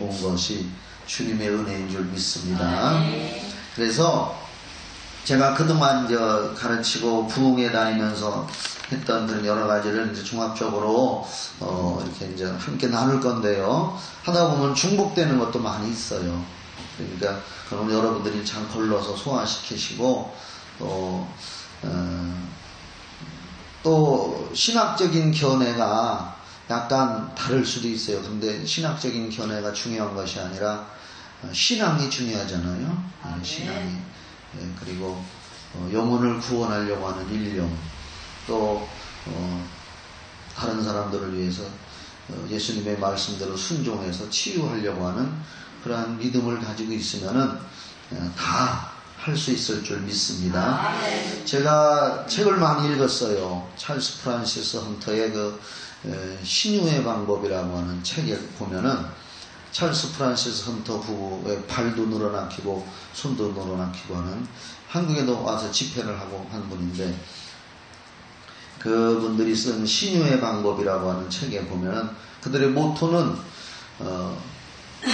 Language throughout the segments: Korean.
온 것이 주님의 은혜인 줄 믿습니다. 그래서 제가 그동안 가르치고 부흥회 다니면서 했던 그런 여러 가지를 이제 종합적으로 이렇게 이제 함께 나눌 건데요. 하다 보면 중복되는 것도 많이 있어요. 그러니까 그럼 여러분들이 잘 걸러서 소화시키시고 또 신학적인 견해가 약간 다를 수도 있어요. 근데 신학적인 견해가 중요한 것이 아니라 신앙이 중요하잖아요. 신앙이. 그리고 영혼을 구원하려고 하는 일념, 또 다른 사람들을 위해서 예수님의 말씀대로 순종해서 치유하려고 하는 그러한 믿음을 가지고 있으면은 다 할 수 있을 줄 믿습니다. 제가 책을 많이 읽었어요. 찰스 프란시스 헌터의 그 신유의 방법이라고 하는 책에 보면은 찰스 프란시스 헌터 부부의 발도 늘어나키고 손도 늘어나키고 하는, 한국에도 와서 집회를 하고 한 분인데, 그분들이 쓴 신유의 방법이라고 하는 책에 보면은 그들의 모토는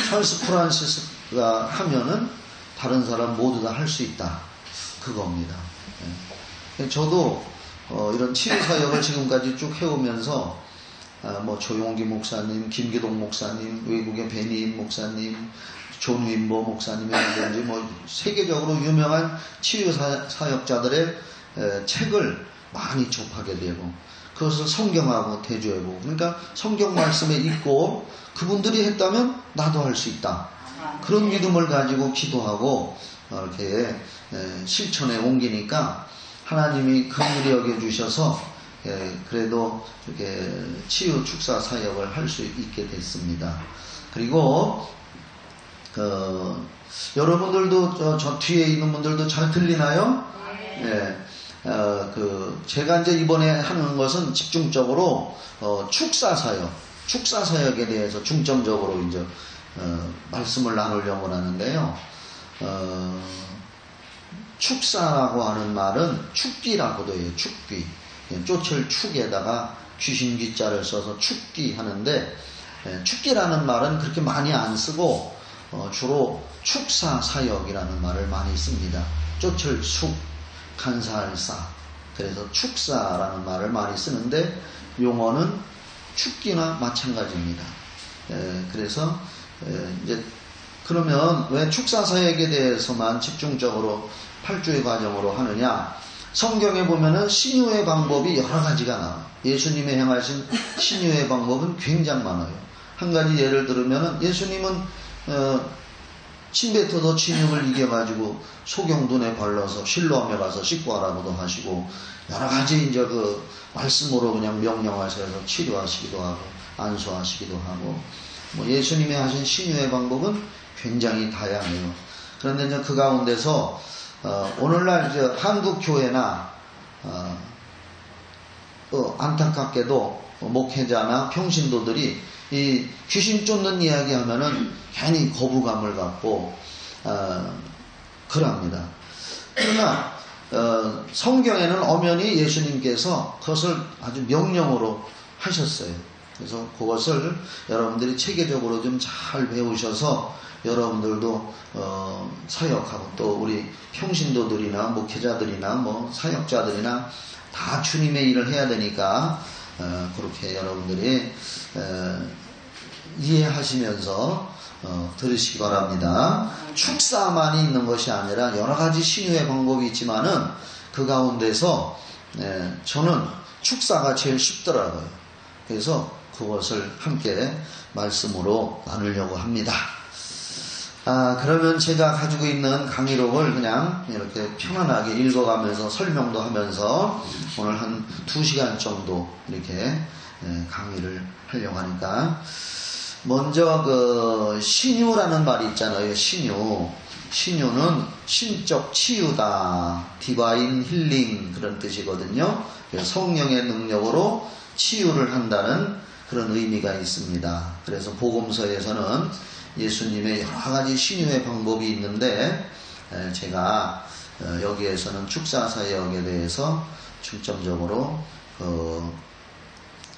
찰스 프란시스가 하면은 다른 사람 모두 다 할 수 있다, 그겁니다. 저도 이런 치유 사역을 지금까지 쭉 해오면서 뭐 조용기 목사님, 김기동 목사님, 외국의 베니인 목사님, 존 윈버 목사님이라든지 뭐 세계적으로 유명한 치유 사역자들의 책을 많이 접하게 되고, 그것을 성경하고 대조해보고, 그러니까 성경 말씀에 있고 그분들이 했다면 나도 할 수 있다, 그런 믿음을 가지고 기도하고 이렇게 실천에 옮기니까 하나님이 긍휼히 여겨주셔서 그래도 이렇게 치유 축사 사역을 할 수 있게 됐습니다. 그리고 여러분들도 저 뒤에 있는 분들도 잘 들리나요? 네. 제가 이제 이번에 하는 것은 집중적으로 축사 사역에 대해서 중점적으로 이제 말씀을 나누려고 하는데요. 축사라고 하는 말은 축기라고도 해요. 축기. 쫓을 축에다가 귀신 귀자를 써서 축기 하는데, 축기라는 말은 그렇게 많이 안 쓰고 주로 축사 사역이라는 말을 많이 씁니다. 쫓을 축, 간사할 사. 그래서 축사라는 말을 많이 쓰는데 용어는 축기나 마찬가지입니다. 그래서 이제 그러면 왜 축사 사역에 대해서만 집중적으로 8주의 과정으로 하느냐? 성경에 보면은 신유의 방법이 여러 가지가 나와요. 예수님의 행하신 신유의 방법은 굉장히 많아요. 한 가지 예를 들으면은 예수님은 침뱉어도 진육을 이겨가지고 소경 눈에 발라서 실로암에 가서 씻고 하라고도 하시고, 여러 가지 이제 그 말씀으로 그냥 명령하셔서 치료하시기도 하고 안수하시기도 하고, 뭐 예수님이 하신 신유의 방법은 굉장히 다양해요. 그런데 이제 그 가운데서 오늘날 이제 한국 교회나 안타깝게도 목회자나 평신도들이 이 귀신 쫓는 이야기 하면은 괜히 거부감을 갖고 그럽니다. 그러나 성경에는 엄연히 예수님께서 그것을 아주 명령으로 하셨어요. 그래서 그것을 여러분들이 체계적으로 좀 잘 배우셔서 여러분들도 사역하고, 또 우리 평신도들이나 목회자들이나 뭐 사역자들이나 다 주님의 일을 해야 되니까 그렇게 여러분들이 이해하시면서 들으시기 바랍니다. 축사만이 있는 것이 아니라 여러 가지 신유의 방법이 있지만은 그 가운데서 저는 축사가 제일 쉽더라고요. 그래서 그것을 함께 말씀으로 나누려고 합니다. 그러면 제가 가지고 있는 강의록을 그냥 이렇게 편안하게 읽어가면서 설명도 하면서 오늘 한 2시간 정도 이렇게 강의를 하려고 하니까, 먼저 그 신유라는 말이 있잖아요. 신유는 신적 치유다, 디바인 힐링 그런 뜻이거든요. 성령의 능력으로 치유를 한다는 그런 의미가 있습니다. 그래서 복음서에서는 예수님의 여러 가지 신유의 방법이 있는데, 제가 여기에서는 축사사역에 대해서 중점적으로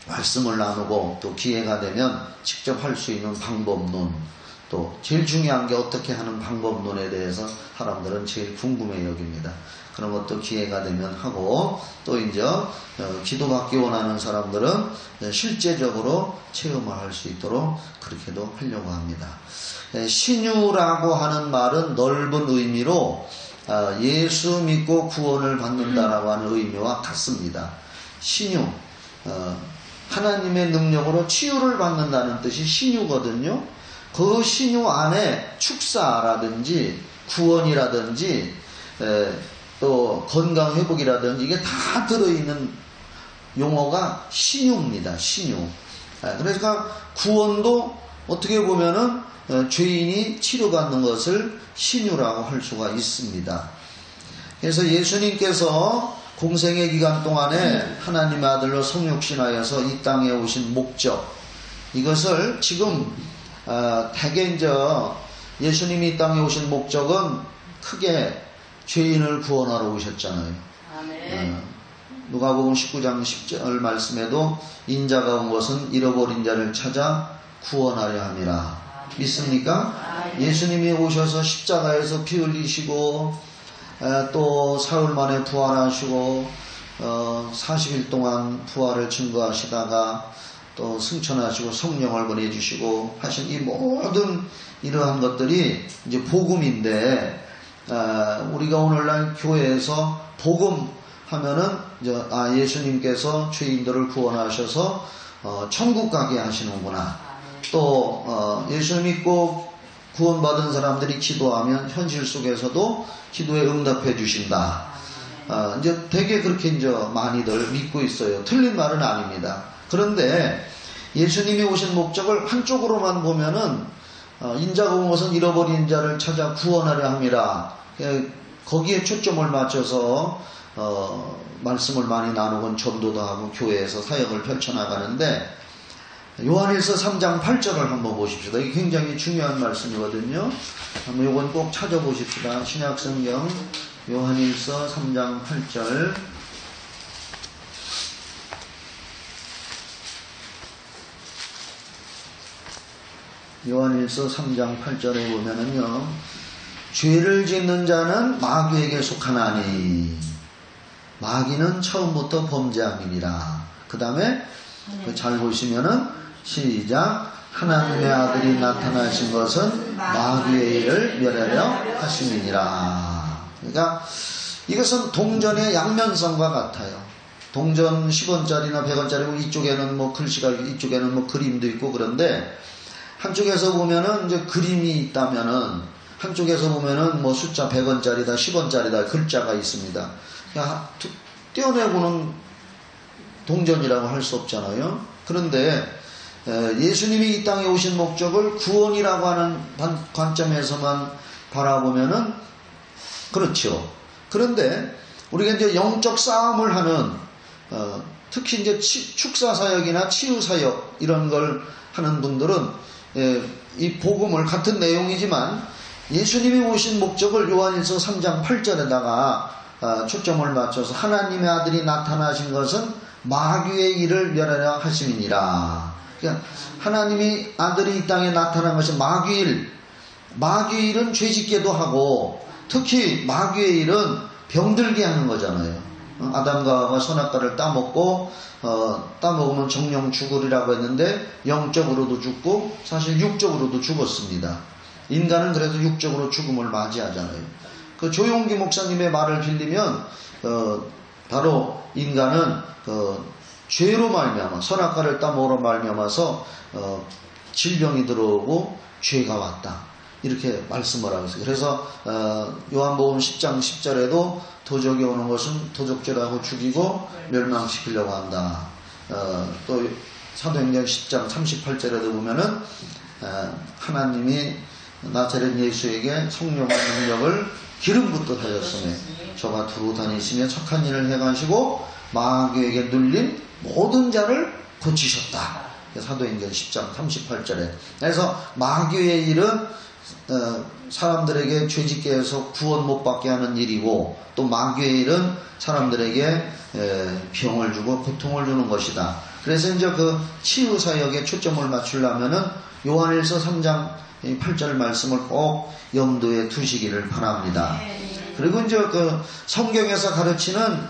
말씀을 나누고, 또 기회가 되면 직접 할 수 있는 방법론, 또 제일 중요한 게 어떻게 하는 방법론에 대해서 사람들은 제일 궁금해 여깁니다. 그런 것도 기회가 되면 하고, 또 이제 기도받기 원하는 사람들은 실제적으로 체험을 할 수 있도록 그렇게도 하려고 합니다. 신유라고 하는 말은 넓은 의미로 예수 믿고 구원을 받는다라고 하는 의미와 같습니다. 신유, 하나님의 능력으로 치유를 받는다는 뜻이 신유거든요. 그 신유 안에 축사라든지 구원이라든지 또 건강회복이라든지 이게 다 들어있는 용어가 신유입니다. 신유. 그러니까 구원도 어떻게 보면은 죄인이 치료받는 것을 신유라고 할 수가 있습니다. 그래서 예수님께서 공생의 기간 동안에 하나님의 아들로 성육신하여서 이 땅에 오신 목적, 이것을 지금 대개 이제 예수님이 이 땅에 오신 목적은 크게 죄인을 구원하러 오셨잖아요. 누가복음 19장 10절 말씀에도 인자가 온 것은 잃어버린 자를 찾아 구원하려 함이라. 믿습니까? 예수님이 오셔서 십자가에서 피 흘리시고 또 사흘 만에 부활하시고 40일 동안 부활을 증거하시다가 또 승천하시고 성령을 보내주시고 하신 이 모든 이러한 것들이 이제 복음인데, 우리가 오늘날 교회에서 복음 하면은 이제 예수님께서 죄인들을 구원하셔서 천국 가게 하시는구나. 또 예수 믿고 구원받은 사람들이 기도하면 현실 속에서도 기도에 응답해 주신다. 이제 되게 그렇게 이제 많이들 믿고 있어요. 틀린 말은 아닙니다. 그런데 예수님이 오신 목적을 한쪽으로만 보면은 인자가 온 것은 잃어버린 자를 찾아 구원하려 함이라. 거기에 초점을 맞춰서 말씀을 많이 나누곤 전도도 하고 교회에서 사역을 펼쳐나가는데, 요한일서 3장 8절을 한번 보십시다. 이게 굉장히 중요한 말씀이거든요. 한번 요건 꼭 찾아보십시다. 신약성경 요한일서 3장 8절. 요한일서 3장 8절에 보면은요, 죄를 짓는 자는 마귀에게 속하나니 마귀는 처음부터 범죄함이니라. 그 다음에 잘 보시면은 시작. 하나님의 아들이 나타나신 것은 마귀의 일을 멸하려 하심이니라. 그러니까 이것은 동전의 양면성과 같아요. 동전 10원짜리나 100원짜리고 이쪽에는 뭐 글씨가, 이쪽에는 뭐 그림도 있고, 그런데 한쪽에서 보면은 이제 그림이 있다면은, 한쪽에서 보면은 뭐 숫자 100원짜리다 10원짜리다 글자가 있습니다. 그러니까 떼어내고는 동전이라고 할 수 없잖아요. 그런데 예수님이 이 땅에 오신 목적을 구원이라고 하는 관점에서만 바라보면은 그렇죠. 그런데 우리가 이제 영적 싸움을 하는, 특히 이제 축사사역이나 치유사역 이런 걸 하는 분들은 이 복음을, 같은 내용이지만 예수님이 오신 목적을 요한일서 3장 8절에다가 초점을 맞춰서 하나님의 아들이 나타나신 것은 마귀의 일을 멸하려 하심이니라. 그러니까 하나님이 아들이 이 땅에 나타난 것이 마귀의 일은 죄짓게도 하고, 특히 마귀의 일은 병들게 하는 거잖아요. 아담과 하와가 선악과를 따먹고 따먹으면 정령 죽으리라고 했는데 영적으로도 죽고 사실 육적으로도 죽었습니다. 인간은 그래도 육적으로 죽음을 맞이하잖아요. 그 조용기 목사님의 말을 빌리면 바로 인간은 죄로 말미암아, 선악과를 따먹으러 말미암아서 질병이 들어오고 죄가 왔다, 이렇게 말씀을 하고 있어요. 그래서 요한복음 10장 10절에도 도적이 오는 것은 도적질하고 죽이고 멸망시키려고 한다. 또 사도행전 10장 38절에도 보면은 하나님이 나사렛 예수에게 성령의 능력을 기름 붓듯 하셨으며 저가 두루 다니시며 착한 일을 해가시고 마귀에게 눌린 모든 자를 고치셨다. 사도행전 10장 38절에. 그래서 마귀의 일은 사람들에게 죄짓게 해서 구원 못 받게 하는 일이고, 또 마귀의 일은 사람들에게 병을 주고 고통을 주는 것이다. 그래서 이제 그 치유사역에 초점을 맞추려면은 요한일서 3장 8절 말씀을 꼭 염두에 두시기를 바랍니다. 그리고 이제 그 성경에서 가르치는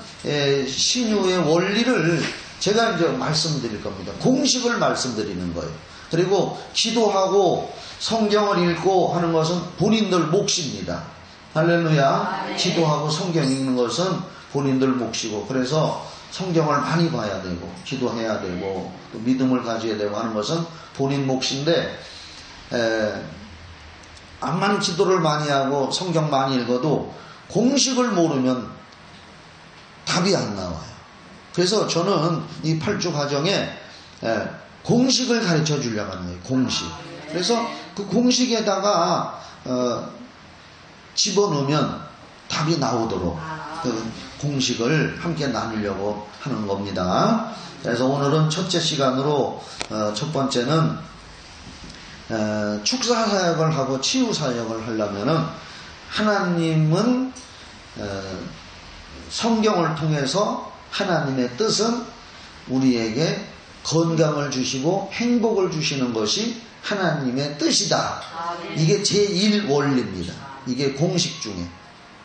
신유의 원리를 제가 이제 말씀드릴 겁니다. 공식을 말씀드리는 거예요. 그리고 기도하고 성경을 읽고 하는 것은 본인들 몫입니다. 할렐루야. 기도하고 성경 읽는 것은 본인들 몫이고, 그래서 성경을 많이 봐야 되고 기도해야 되고 또 믿음을 가져야 되고 하는 것은 본인 몫인데, 암만 기도를 많이 하고 성경 많이 읽어도 공식을 모르면 답이 안 나와요. 그래서 저는 이 8주 과정에 공식을 가르쳐 주려고 하는 거예요. 공식. 그래서 그 공식에다가 집어넣으면 답이 나오도록 그 공식을 함께 나누려고 하는 겁니다. 그래서 오늘은 첫째 시간으로 첫 번째는 축사 사역을 하고 치유 사역을 하려면은 하나님은 성경을 통해서 하나님의 뜻은 우리에게 건강을 주시고 행복을 주시는 것이 하나님의 뜻이다. 이게 제1 원리입니다. 이게 공식 중에.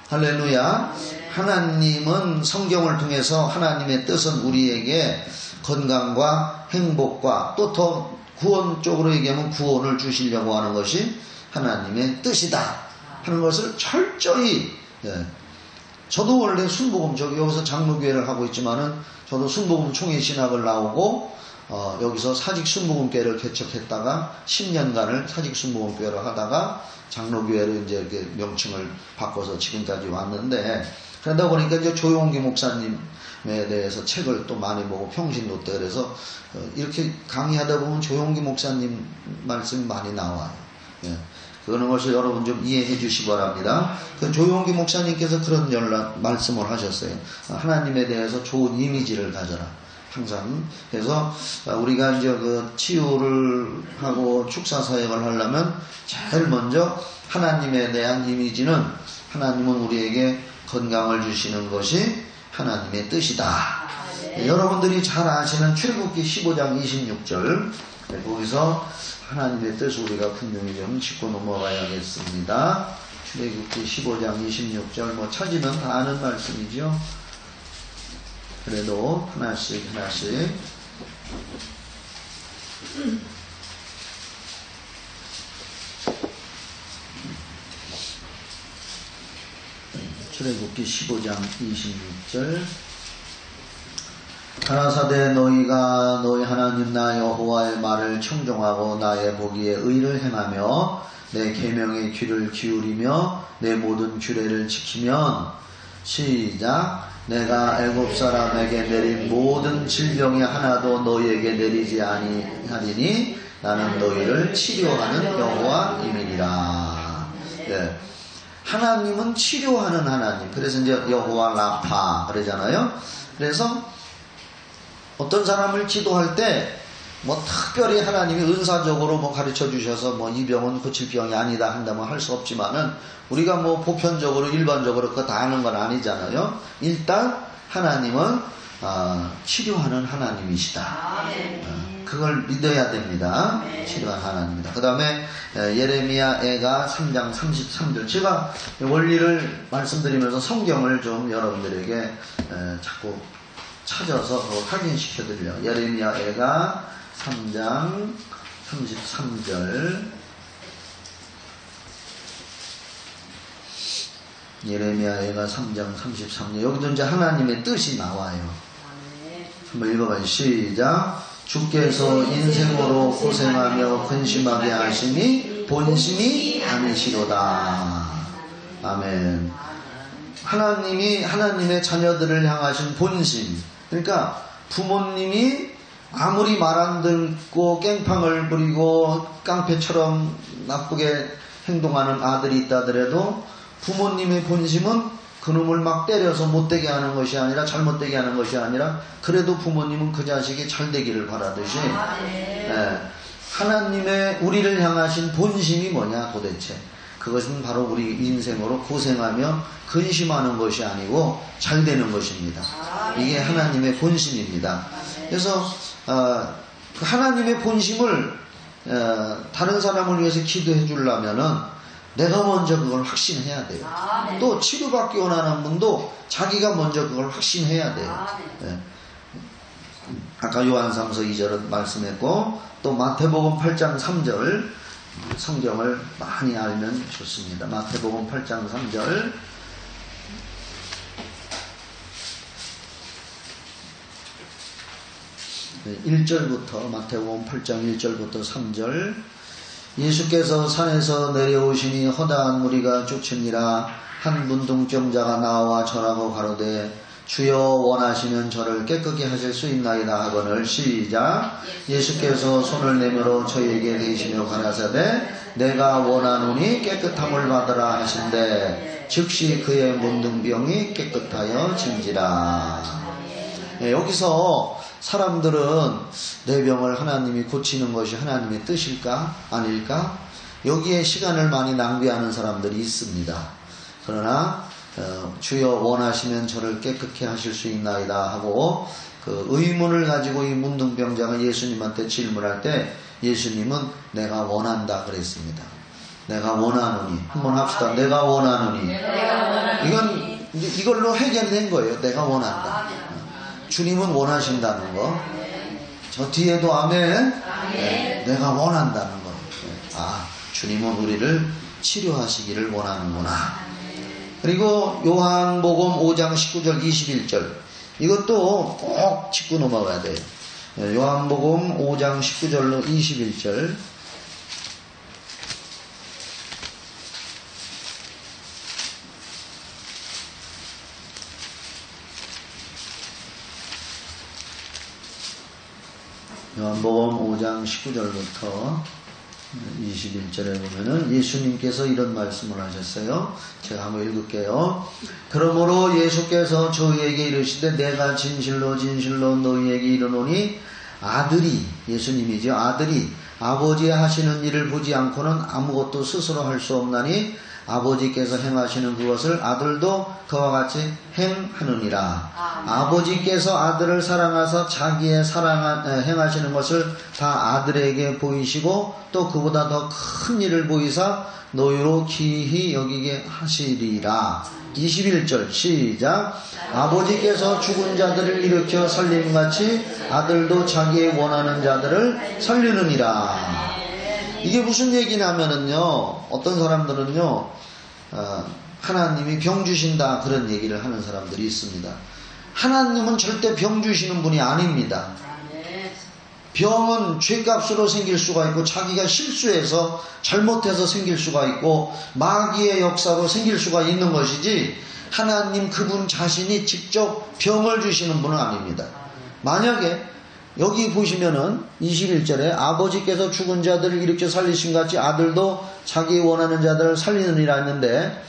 할렐루야. 하나님은 성경을 통해서 하나님의 뜻은 우리에게 건강과 행복과 또 더 구원 쪽으로 얘기하면 구원을 주시려고 하는 것이 하나님의 뜻이다 하는 것을 철저히, 저도 원래 순복음, 여기서 장로교회를 하고 있지만은 저도 순복음 총회 신학을 나오고 여기서 사직 순복음교회를 개척했다가 10년간을 사직 순복음교회를 하다가 장로교회로 이제 이렇게 명칭을 바꿔서 지금까지 왔는데, 그러다 보니까 이제 조용기 목사님에 대해서 책을 또 많이 보고 평신도 때, 그래서 이렇게 강의하다 보면 조용기 목사님 말씀이 많이 나와요. 그런 것을 여러분 좀 이해해 주시기 바랍니다. 그 조용기 목사님께서 그런 말씀을 하셨어요. 하나님에 대해서 좋은 이미지를 가져라. 항상. 그래서 우리가 이제 그 치유를 하고 축사 사역을 하려면 제일 먼저 하나님에 대한 이미지는, 하나님은 우리에게 건강을 주시는 것이 하나님의 뜻이다. 여러분들이 잘 아시는 출애굽기 15장 26절, 거기서 하나님의 뜻을 우리가 분명히 좀 짚고 넘어가야겠습니다. 출애굽기 15장 26절 뭐 찾으면 다 아는 말씀이죠. 그래도 하나씩 출애굽기 15장 26절 가라사대 너희가 너희 하나님 나 여호와의 말을 청종하고 나의 보기에 의를 행하며 내 계명의 귀를 기울이며 내 모든 규례를 지키면, 시작, 내가 애굽 사람에게 내린 모든 질병이 하나도 너희에게 내리지 아니하리니 나는 너희를 치료하는 여호와임이니라. 하나님은 치료하는 하나님. 그래서 이제 여호와 라파 그러잖아요. 그래서 어떤 사람을 기도할 때 뭐 특별히 하나님이 은사적으로 뭐 가르쳐 주셔서 뭐 이 병은 고칠 병이 아니다 한다면 할 수 없지만은, 우리가 뭐 보편적으로 일반적으로 그거 다 하는 건 아니잖아요. 일단 하나님은 치료하는 하나님이시다. 그걸 믿어야 됩니다. 치료하는 하나님입니다. 그 다음에 예레미야 애가 3장 33절, 제가 원리를 말씀드리면서 성경을 좀 여러분들에게 자꾸 찾아서 확인시켜드려요. 예레미야 애가 3장 33절, 예레미야 애가 3장 33절, 여기도 이제 하나님의 뜻이 나와요. 한번 읽어봐요. 시작. 주께서 인생으로 고생하며 근심하게 하심이 본심이 아니시로다. 아멘. 하나님이 하나님의 자녀들을 향하신 본심, 그러니까 부모님이 아무리 말 안 듣고 깽판을 부리고 깡패처럼 나쁘게 행동하는 아들이 있다더라도 부모님의 본심은 그놈을 막 때려서 못되게 하는 것이 아니라, 잘못되게 하는 것이 아니라, 그래도 부모님은 그 자식이 잘되기를 바라듯이, 하나님의 우리를 향하신 본심이 뭐냐 도대체. 그것은 바로 우리 인생으로 고생하며 근심하는 것이 아니고 잘 되는 것입니다. 이게 하나님의 본심입니다. 그래서 그 하나님의 본심을 다른 사람을 위해서 기도해 주려면은 내가 먼저 그걸 확신해야 돼요. 또 치료받기 원하는 분도 자기가 먼저 그걸 확신해야 돼요. 예. 아까 요한삼서 2절은 말씀했고 또 마태복음 8장 3절 성경을 많이 알면 좋습니다. 마태복음 8장 3절 1절부터 마태복음 8장 1절부터 3절 예수께서 산에서 내려오시니 허다한 무리가 쫓으니라. 한 문둥병자가 나와 절하고 가로되 주여 원하시면 저를 깨끗게 하실 수 있나이다 하거늘. 시작. 예수께서 손을 내밀어 저에게 대시며 가라사대 내가 원하노니 깨끗함을 받으라 하신대 즉시 그의 문둥병이 깨끗하여 진지라. 여기서 사람들은 내 병을 하나님이 고치는 것이 하나님의 뜻일까? 아닐까? 여기에 시간을 많이 낭비하는 사람들이 있습니다. 그러나 주여 원하시면 저를 깨끗게 하실 수 있나이다 하고 그 의문을 가지고 이 문둥병자가 예수님한테 질문할 때 예수님은 내가 원한다 그랬습니다. 내가 원하노니. 한번 합시다. 내가 원하노니. 이걸로 해결된 거예요. 내가 원한다. 주님은 원하신다는 거. 저 뒤에도 아멘. 네, 내가 원한다는 거. 아, 주님은 우리를 치료하시기를 원하는구나. 그리고 요한복음 5장 19절 21절 이것도 꼭 짚고 넘어가야 돼요. 요한복음 5장 19절로 21절 요한복음 5장 19절부터 21절에 보면은 예수님께서 이런 말씀을 하셨어요. 제가 한번 읽을게요. 그러므로 예수께서 저희에게 이르시되 내가 진실로 진실로 너희에게 이르노니 아들이, 예수님이죠. 아들이 아버지 하시는 일을 보지 않고는 아무것도 스스로 할 수 없나니 아버지께서 행하시는 그것을 아들도 그와 같이 행하느니라. 아버지께서 아들을 사랑하사 자기의 행하시는 것을 다 아들에게 보이시고 또 그보다 더 큰 일을 보이사 너희로 기히 여기게 하시리라. 21절 시작. 아버지께서 죽은 자들을 일으켜 살림같이 아들도 자기의 원하는 자들을 살리느니라. 이게 무슨 얘기냐면은요, 어떤 사람들은요, 하나님이 병 주신다 그런 얘기를 하는 사람들이 있습니다. 하나님은 절대 병 주시는 분이 아닙니다. 병은 죄값으로 생길 수가 있고 자기가 실수해서 잘못해서 생길 수가 있고 마귀의 역사로 생길 수가 있는 것이지 하나님 그분 자신이 직접 병을 주시는 분은 아닙니다. 만약에 여기 보시면은 21절에 아버지께서 죽은 자들을 일으켜 살리신 같이 아들도 자기 원하는 자들을 살리느니라 했는데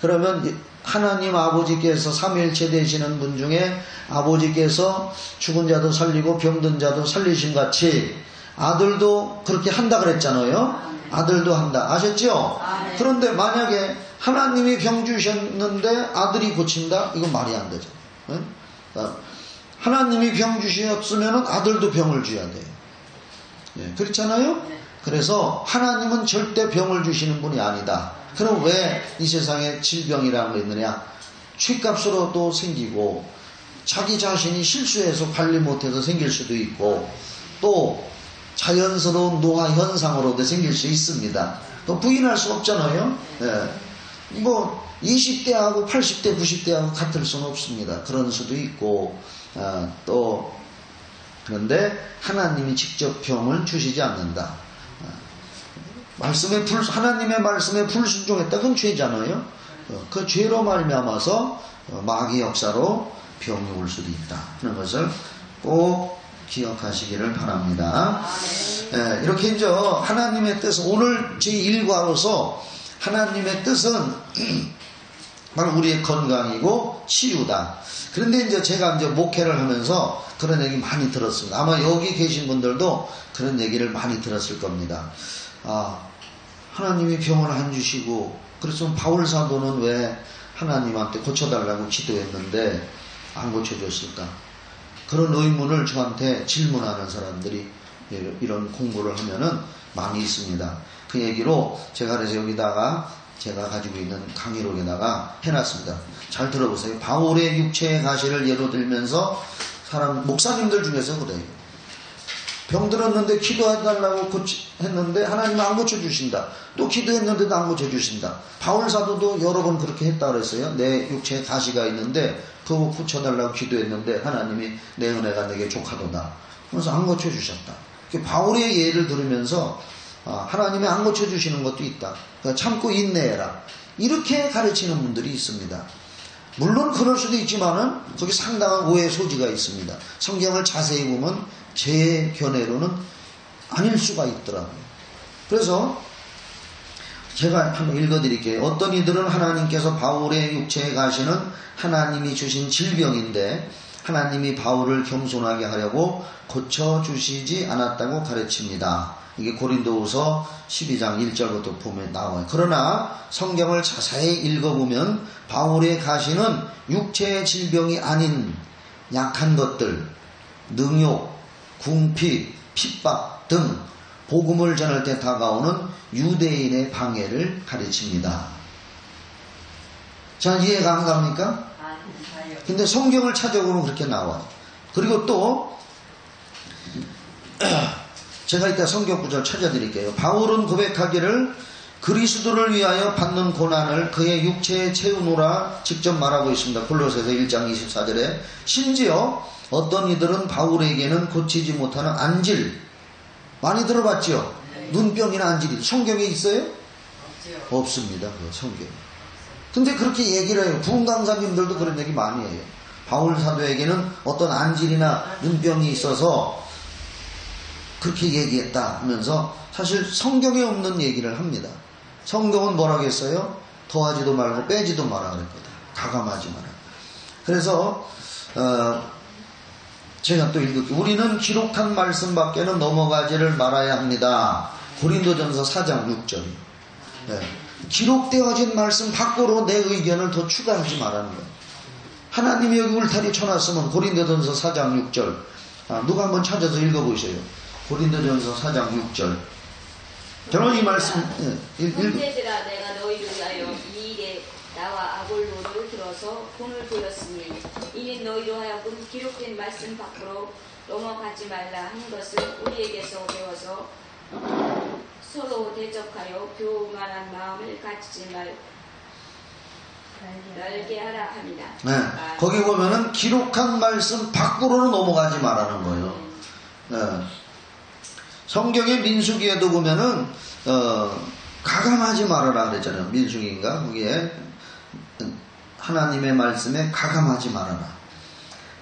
그러면 하나님 아버지께서 삼위일체 되시는 분 중에 아버지께서 죽은 자도 살리고 병든 자도 살리신 같이 아들도 그렇게 한다 그랬잖아요. 아들도 한다. 아셨죠? 그런데 만약에 하나님이 병 주셨는데 아들이 고친다? 이건 말이 안 되죠. 하나님이 병 주셨으면 아들도 병을 줘야 돼요. 예, 그렇잖아요? 그래서 하나님은 절대 병을 주시는 분이 아니다. 그럼 왜 이 세상에 질병이라는 거 있느냐? 죄값으로도 생기고 자기 자신이 실수해서 관리 못해서 생길 수도 있고 또 자연스러운 노화 현상으로도 생길 수 있습니다. 또 부인할 수 없잖아요. 예. 뭐 20대하고 80대 90대하고 같을 수는 없습니다. 그런 수도 있고 또 그런데 하나님이 직접 병을 주시지 않는다. 하나님의 말씀에 불순종했다. 그건 죄잖아요. 그 죄로 말미암아서 마귀 역사로 병이 올 수도 있다 하는 것을 꼭 기억하시기를 바랍니다. 이렇게 이제 하나님의 뜻은 오늘 제1과로서 하나님의 뜻은 바로 우리의 건강이고 치유다. 그런데 이제 제가 이제 목회를 하면서 그런 얘기 많이 들었습니다. 아마 여기 계신 분들도 그런 얘기를 많이 들었을 겁니다. 하나님이 병을 안 주시고 그래서 바울 사도는 왜 하나님한테 고쳐달라고 기도했는데 안 고쳐줬을까? 그런 의문을 저한테 질문하는 사람들이 이런 공부를 하면은 많이 있습니다. 그 얘기로 제가 그래서 여기다가 제가 가지고 있는 강의록에다가 해놨습니다. 잘 들어보세요. 바울의 육체의 가시를 예로 들면서 목사님들 중에서 그래요. 병들었는데 기도해달라고 했는데 하나님은 안 고쳐주신다. 또 기도했는데도 안 고쳐주신다. 바울 사도도 여러 번 그렇게 했다 그랬어요. 내 육체에 가시가 있는데 그거 고쳐달라고 기도했는데 하나님이 내 은혜가 내게 족하도다. 그래서 안 고쳐주셨다. 바울의 예를 들으면서 하나님이 안 고쳐주시는 것도 있다. 그러니까 참고 인내해라. 이렇게 가르치는 분들이 있습니다. 물론 그럴 수도 있지만은 거기 상당한 오해의 소지가 있습니다. 성경을 자세히 보면 제 견해로는 아닐 수가 있더라고요. 그래서 제가 한번 읽어드릴게요. 어떤 이들은 하나님께서 바울의 육체에 가시는 하나님이 주신 질병인데 하나님이 바울을 겸손하게 하려고 고쳐주시지 않았다고 가르칩니다. 이게 고린도후서 12장 1절부터 보면 나와요. 그러나 성경을 자세히 읽어보면 바울의 가시는 육체의 질병이 아닌 약한 것들, 능욕, 궁핍, 핍박 등 복음을 전할 때 다가오는 유대인의 방해를 가르칩니다. 자, 이해가 안 갑니까? 근데 성경을 찾아보면 그렇게 나와요. 그리고 또 제가 이따 성경 구절 찾아드릴게요. 바울은 고백하기를 그리스도를 위하여 받는 고난을 그의 육체에 채우노라 직접 말하고 있습니다. 골로새서 1장 24절에 심지어 어떤 이들은 바울에게는 고치지 못하는 안질 많이 들어봤죠? 눈병이나 안질이 성경에 있어요? 없습니다. 그 성경에. 근데 그렇게 얘기를 해요. 부흥 강사님들도 그런 얘기 많이 해요. 바울 사도에게는 어떤 안질이나 눈병이 있어서 그렇게 얘기했다 하면서 사실 성경에 없는 얘기를 합니다. 성경은 뭐라고 했어요? 더하지도 말고 빼지도 마라 그랬거든. 가감하지 마라. 그래서 제가 또 읽을게요. 우리는 기록한 말씀 밖에는 넘어가지를 말아야 합니다. 고린도전서 4장 6절. 네. 기록되어진 말씀 밖으로 내 의견을 더 추가하지 말라는 거예요. 하나님이 여기 울타리 쳐놨으면 고린도전서 4장 6절. 누가 한번 찾아서 읽어보세요. 고린도전서 4장 6절. 저는 이 말씀 형제들아 내가 너희를 위하여 이 일에 나와 아볼로를 들어서 본을 보였으니 이는 너희로 하여금 기록된 말씀 밖으로 넘어가지 말라 한 것을 우리에게서 배워서 서로 대적하여 교만한 마음을 가지지 말게 하라 합니다. 네, 거기 보면은 기록한 말씀 밖으로는 넘어가지 말라는 거예요. 네. 성경의 민수기에도 보면은 가감하지 말아라 그랬잖아요. 민수기인가? 거기에 하나님의 말씀에 가감하지 말아라.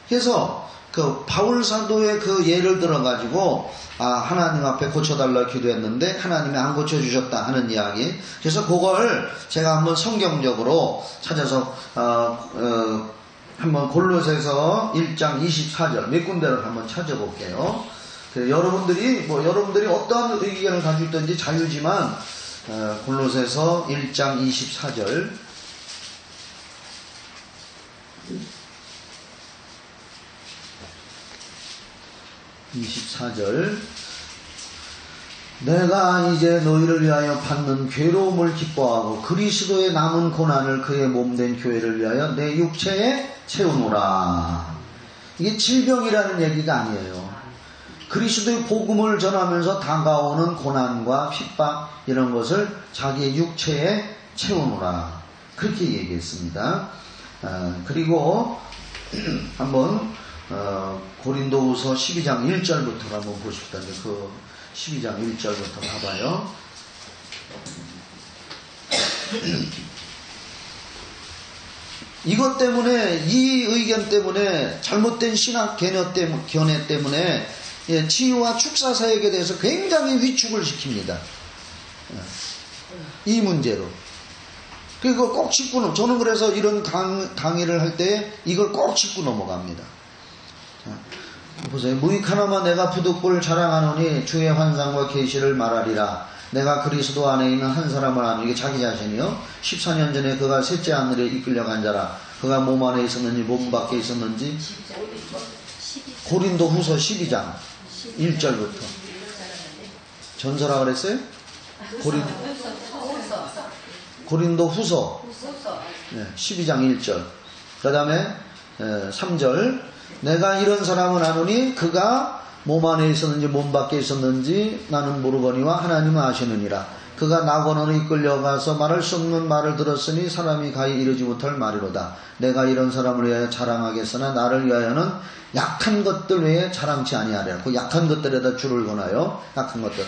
그래서 그 바울 사도의 그 예를 들어 가지고 하나님 앞에 고쳐달라 기도했는데 하나님이 안 고쳐주셨다 하는 이야기. 그래서 그걸 제가 한번 성경적으로 찾아서 한번 골로새서 1장 24절 몇 군데를 한번 찾아볼게요. 여러분들이 어떠한 의견을 가지고 있든지 자유지만 골로새서 1장 24절 내가 이제 너희를 위하여 받는 괴로움을 기뻐하고 그리스도의 남은 고난을 그의 몸된 교회를 위하여 내 육체에 채우노라. 이게 질병이라는 얘기가 아니에요. 그리스도의 복음을 전하면서 다가오는 고난과 핍박 이런 것을 자기의 육체에 채우노라. 그렇게 얘기했습니다. 그리고 한번 고린도후서 12장 1절부터 한번 보십시다. 그 12장 1절부터 봐봐요. 이것 때문에 이 의견 때문에 잘못된 신학 견해 때문에 치유와 축사 사역에 대해서 굉장히 위축을 시킵니다. 이 문제로. 그리고 꼭 짚고 저는 그래서 이런 강의를 할 때 이걸 꼭 짚고 넘어갑니다. 보세요. 무익하나마 내가 부득불 자랑하노니 주의 환상과 계시를 말하리라. 내가 그리스도 안에 있는 한 사람을 아노. 이게 자기 자신이요. 14년 전에 그가 셋째 하늘에 이끌려간 자라. 그가 몸 안에 있었는지 몸 밖에 있었는지 고린도후서 12장 1절부터 전서라 그랬어요? 고린도 후서 12장 1절. 그 다음에 3절. 내가 이런 사람은 아노니 그가 몸 안에 있었는지 몸 밖에 있었는지 나는 모르거니와 하나님은 아시느니라. 그가 낙원으로 이끌려가서 말할 수 없는 말을 들었으니 사람이 가히 이르지 못할 말이로다. 내가 이런 사람을 위하여 자랑하겠으나 나를 위하여는 약한 것들 외에 자랑치 아니하리라. 그 약한 것들에다 줄을 거나요. 약한 것들.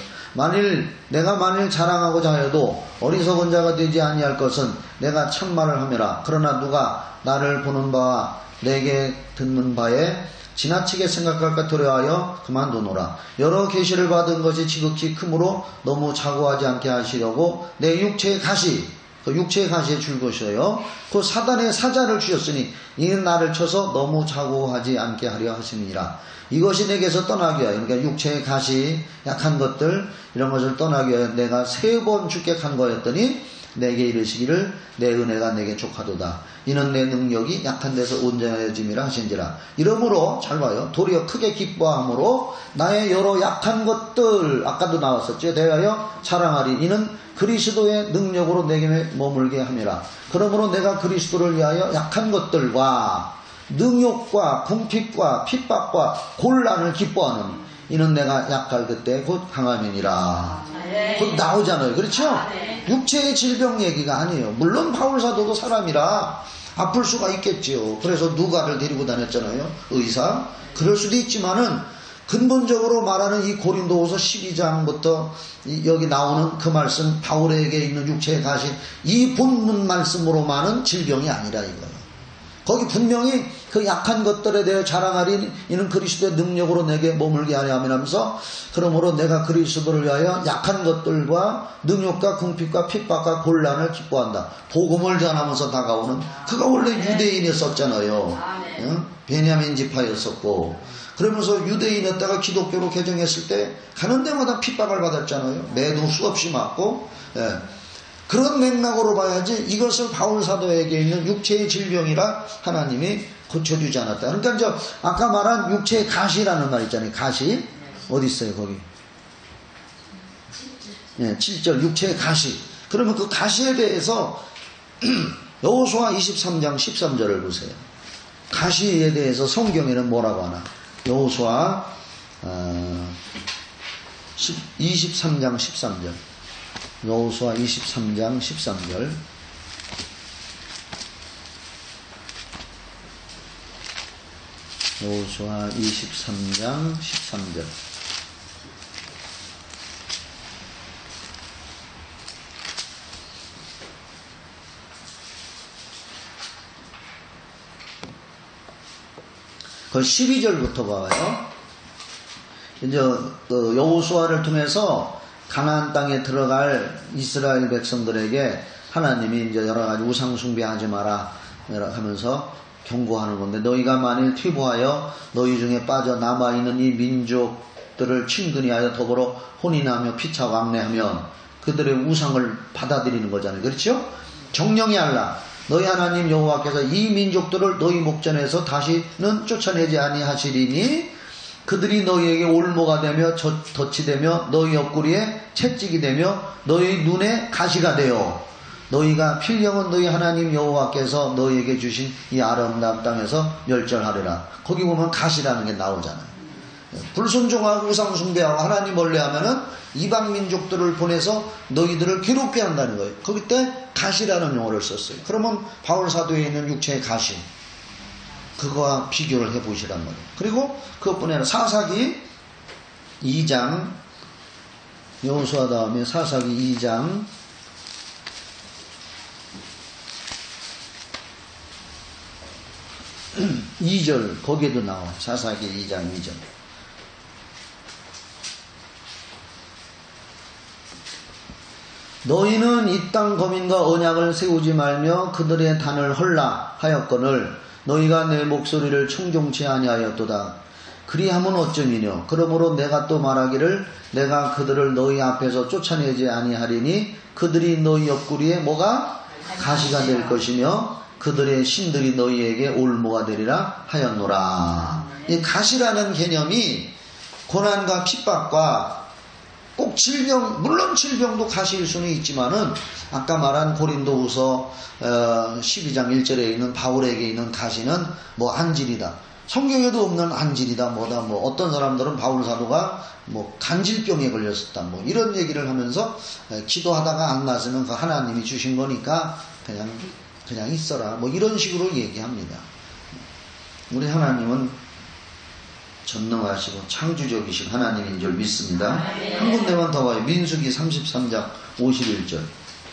내가 만일 자랑하고자 하여도 어리석은 자가 되지 아니할 것은 내가 참말을 하매라. 그러나 누가 나를 보는 바와 내게 듣는 바에 지나치게 생각할까 두려워하여 그만두노라. 여러 계시를 받은 것이 지극히 크므로 너무 자고하지 않게 하시려고 내 육체의 가시, 그 육체의 가시에 줄 것이에요. 그 사단의 사자를 주셨으니 이는 나를 쳐서 너무 자고하지 않게 하려 하심이니라. 이것이 내게서 떠나게 하여, 그러니까 육체의 가시, 약한 것들 이런 것을 떠나게 하여 내가 3번 주께 간거였더니 내게 이르시기를 내 은혜가 내게 족하도다. 이는 내 능력이 약한 데서 온전해짐이라 하신지라. 이러므로 잘 봐요. 도리어 크게 기뻐함으로 나의 여러 약한 것들 아까도 나왔었죠. 대하여 자랑하리. 이는 그리스도의 능력으로 내게 머물게 함이라. 그러므로 내가 그리스도를 위하여 약한 것들과 능욕과 궁핍과 핍박과 곤란을 기뻐하는 이는 내가 약할 그때 곧 강함이니라. 곧 나오잖아요. 그렇죠? 육체의 질병 얘기가 아니에요. 물론 바울 사도도 사람이라 아플 수가 있겠지요. 그래서 누가를 데리고 다녔잖아요. 의사. 그럴 수도 있지만은 근본적으로 말하는 이 고린도후서 12장부터 여기 나오는 그 말씀, 바울에게 있는 육체의 가시, 이 본문 말씀으로만은 질병이 아니라 이거예요. 거기 분명히 그 약한 것들에 대해 자랑하리. 이는 그리스도의 능력으로 내게 머물게 하려 하면서 그러므로 내가 그리스도를 위하여 약한 것들과 능욕과 궁핍과 핍박과 곤란을 기뻐한다. 복음을 전하면서 다가오는, 그가 원래 유대인이었었잖아요. 응? 베냐민 지파였었고, 그러면서 유대인이었다가 기독교로 개정했을 때 가는 데마다 핍박을 받았잖아요. 매도 수없이 맞고. 예. 그런 맥락으로 봐야지 이것을 바울 사도에게 있는 육체의 질병이라 하나님이 고쳐주지 않았다. 그러니까 저 아까 말한 육체의 가시라는 말 있잖아요. 가시 어디 있어요? 거기. 네, 7절 육체의 가시. 그러면 그 가시에 대해서 여호수아 23장 13절을 보세요. 가시에 대해서 성경에는 뭐라고 하나? 여호수아 23장 13절. 여호수아 23장 13절. 여호수아 23장 13절. 그 12절부터 봐요. 이제 여호수아를 통해서 가나안 땅에 들어갈 이스라엘 백성들에게 하나님이 이제 여러 가지 우상 숭배하지 마라 하면서 경고하는 건데, 너희가 만일 퇴보하여 너희 중에 빠져 남아있는 이 민족들을 친근히 하여 더불어 혼인하며 피차 왕래하면 그들의 우상을 받아들이는 거잖아요. 그렇죠? 정령이 알라. 너희 하나님 여호와께서 이 민족들을 너희 목전에서 다시는 쫓아내지 아니하시리니 그들이 너희에게 올모가 되며 덫이 되며 너희 옆구리에 채찍이 되며 너희 눈에 가시가 되어 너희가 필령은 너희 하나님 여호와께서 너희에게 주신 이 아름다운 땅에서 멸절하리라. 거기 보면 가시라는 게 나오잖아요. 불순종하고 우상 숭배하고 하나님 멀리하면은 이방 민족들을 보내서 너희들을 괴롭게 한다는 거예요. 거기 때 가시라는 용어를 썼어요. 그러면 바울 사도에 있는 육체의 가시, 그거와 비교를 해보시란 말이에요. 그리고 그것뿐 아니라 사사기 2장, 여호수아 다음에 사사기 2장 2절, 거기에도 나와. 사사기 2장 2절. 너희는 이 땅 거민과 언약을 세우지 말며 그들의 단을 헐라 하였거늘 너희가 내 목소리를 청종치 아니하였도다. 그리하면 어쩌니뇨. 그러므로 내가 또 말하기를 내가 그들을 너희 앞에서 쫓아내지 아니하리니 그들이 너희 옆구리에 뭐가 가시가 될 것이며 그들의 신들이 너희에게 올모가 되리라 하였노라. 이 가시라는 개념이 고난과 핍박과 꼭 질병, 물론 질병도 가시일 수는 있지만은 아까 말한 고린도후서 12장 1절에 있는 바울에게 있는 가시는 뭐 안질이다. 성경에도 없는 안질이다. 뭐다. 뭐 어떤 사람들은 바울 사도가 뭐 간질병에 걸렸었다. 뭐 이런 얘기를 하면서 기도하다가 안 났으면 그 하나님이 주신 거니까 그냥 있어라. 뭐 이런 식으로 얘기합니다. 우리 하나님은 전능하시고 창조적이신 하나님인 줄 믿습니다. 한 군데만 더 봐요. 민수기 33장 51절.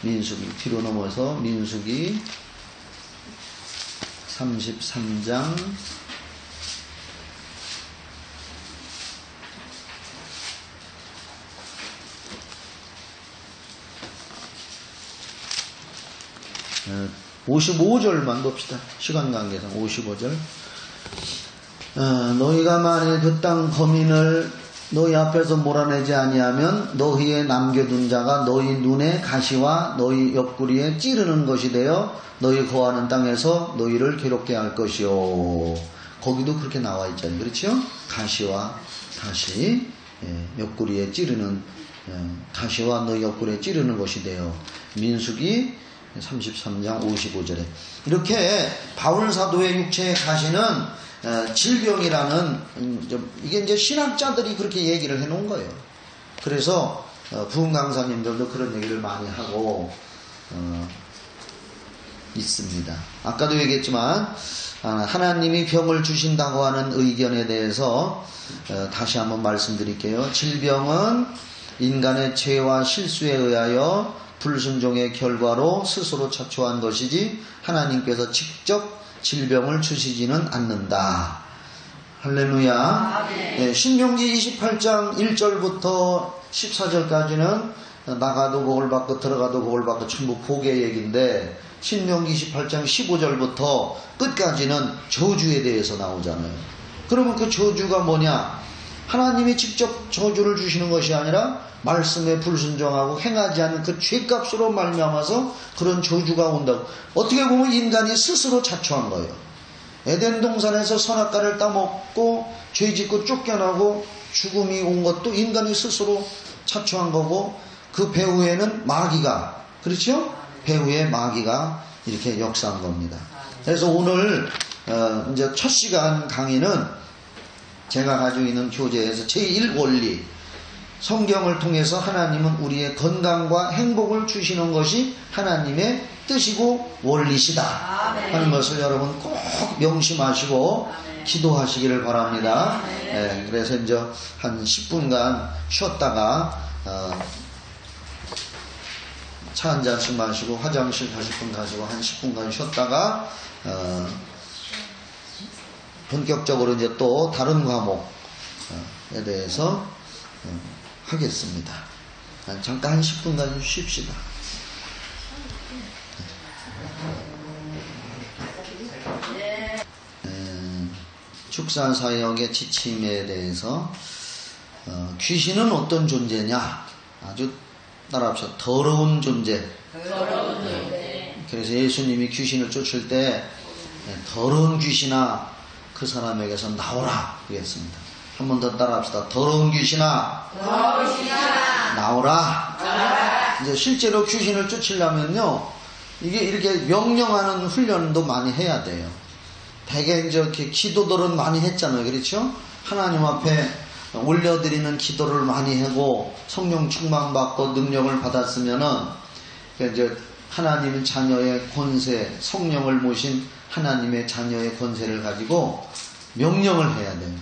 민수기 뒤로 넘어서 민수기 33장 55절만 봅시다. 시간 관계상 55절. 너희가 만일 그 땅 거민을 너희 앞에서 몰아내지 아니하면 너희의 남겨둔 자가 너희 눈에 가시와 너희 옆구리에 찌르는 것이 되어 너희 거하는 땅에서 너희를 괴롭게 할 것이요. 거기도 그렇게 나와 있잖아요. 그렇죠? 가시와 가시, 옆구리에 찌르는 가시와 너희 옆구리에 찌르는 것이 되어. 민수기 33장 55절에 이렇게 바울 사도의 육체에 가시는 질병이라는 이게 이제 신학자들이 그렇게 얘기를 해놓은 거예요. 그래서 부흥 강사님들도 그런 얘기를 많이 하고 있습니다. 아까도 얘기했지만 하나님이 병을 주신다고 하는 의견에 대해서 다시 한번 말씀드릴게요. 질병은 인간의 죄와 실수에 의하여 불순종의 결과로 스스로 자초한 것이지 하나님께서 직접 질병을 주시지는 않는다. 할렐루야. 네, 신명기 28장 1절부터 14절까지는 나가도 복을 받고 들어가도 복을 받고 전부 복의 얘기인데 신명기 28장 15절부터 끝까지는 저주에 대해서 나오잖아요. 그러면 그 저주가 뭐냐? 하나님이 직접 저주를 주시는 것이 아니라 말씀에 불순종하고 행하지 않는 그 죄값으로 말미암아서 그런 저주가 온다고. 어떻게 보면 인간이 스스로 자초한 거예요. 에덴 동산에서 선악과를 따먹고 죄짓고 쫓겨나고 죽음이 온 것도 인간이 스스로 자초한 거고, 그 배후에는 마귀가, 그렇죠? 배후에 마귀가 이렇게 역사한 겁니다. 그래서 오늘 이제 첫 시간 강의는 제가 가지고 있는 교재에서 제1원리, 성경을 통해서 하나님은 우리의 건강과 행복을 주시는 것이 하나님의 뜻이고 원리시다 하는 것을 여러분 꼭 명심하시고 기도하시기를 바랍니다. 그래서 이제 한 10분간 쉬었다가 차 한 잔씩 마시고 화장실 가실 분 가시고 한 10분간 쉬었다가 본격적으로 이제 또 다른 과목에 대해서 하겠습니다. 잠깐 한 10분간 쉽시다. 축산사역의 지침에 대해서 귀신은 어떤 존재냐? 아주 따라합시다. 더러운 존재. 그래서 예수님이 귀신을 쫓을 때 더러운 귀신아 그 사람에게서 나오라 그랬습니다. 한 번 더 따라합시다. 더러운 귀신아 나오라. 이제 실제로 귀신을 쫓으려면요, 이게 이렇게 명령하는 훈련도 많이 해야 돼요. 대개 이제 이렇게 기도들은 많이 했잖아요. 그렇죠? 하나님 앞에 올려드리는 기도를 많이 하고 성령 충만받고 능력을 받았으면은 이제 하나님 자녀의 권세, 성령을 모신 하나님의 자녀의 권세를 가지고 명령을 해야 돼요.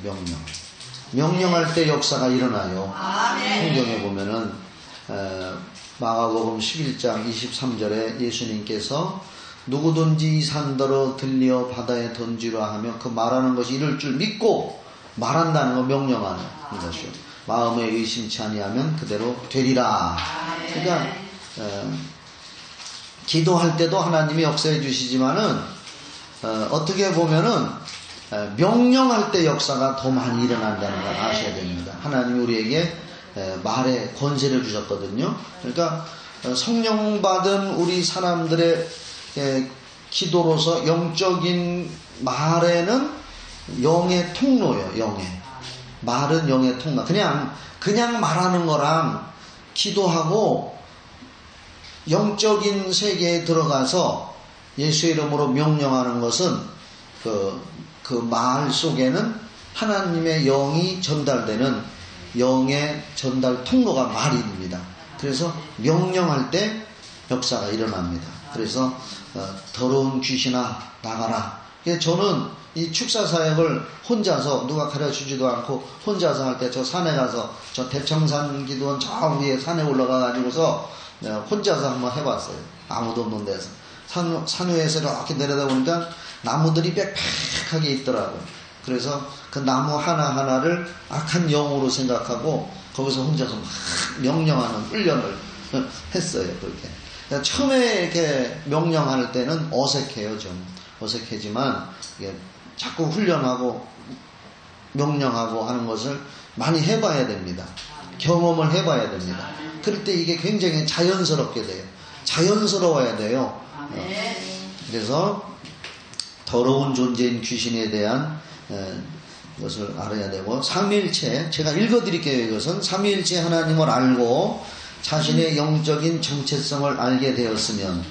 명령할 때 역사가 일어나요. 성경에 보면은 마가복음 11장 23절에 예수님께서 누구든지 이 산더러 들려 바다에 던지라 하며 그 말하는 것이 이럴 줄 믿고 말한다는 거 명령하는 것이요. 마음에 의심치 아니하면 그대로 되리라. 그러니까 기도할 때도 하나님이 역사해 주시지만은 어떻게 보면은 명령할 때 역사가 더 많이 일어난다는 걸 아셔야 됩니다. 하나님이 우리에게 말의 권세를 주셨거든요. 그러니까 성령 받은 우리 사람들의 기도로서 영적인 말에는 영의 통로예요. 영의 말은 영의 통로. 그냥 말하는 거랑 기도하고 영적인 세계에 들어가서 예수 이름으로 명령하는 것은 그 말 속에는 하나님의 영이 전달되는 영의 전달 통로가 말입니다. 그래서 명령할 때 역사가 일어납니다. 그래서 더러운 귀신아 나가라. 저는 이 축사 사역을 혼자서 누가 가르쳐주지도 않고 혼자서 할 때 저 산에 가서 저 대청산 기도원 저 위에 산에 올라가 가지고서 혼자서 한번 해봤어요. 아무도 없는 데서 산 위에서 이렇게 내려다 보니까 나무들이 빽빽하게 있더라고요. 그래서 그 나무 하나하나를 악한 영으로 생각하고 거기서 혼자서 막 명령하는 훈련을 했어요. 그렇게. 처음에 이렇게 명령할 때는 어색해요. 좀 어색하지만 이게 자꾸 훈련하고 명령하고 하는 것을 많이 해봐야 됩니다. 경험을 해봐야 됩니다. 그럴 때 이게 굉장히 자연스럽게 돼요. 자연스러워야 돼요. 그래서 더러운 존재인 귀신에 대한 것을 알아야 되고, 삼위일체, 제가 읽어드릴게요. 이것은 삼위일체 하나님을 알고 자신의 영적인 정체성을 알게 되었으면,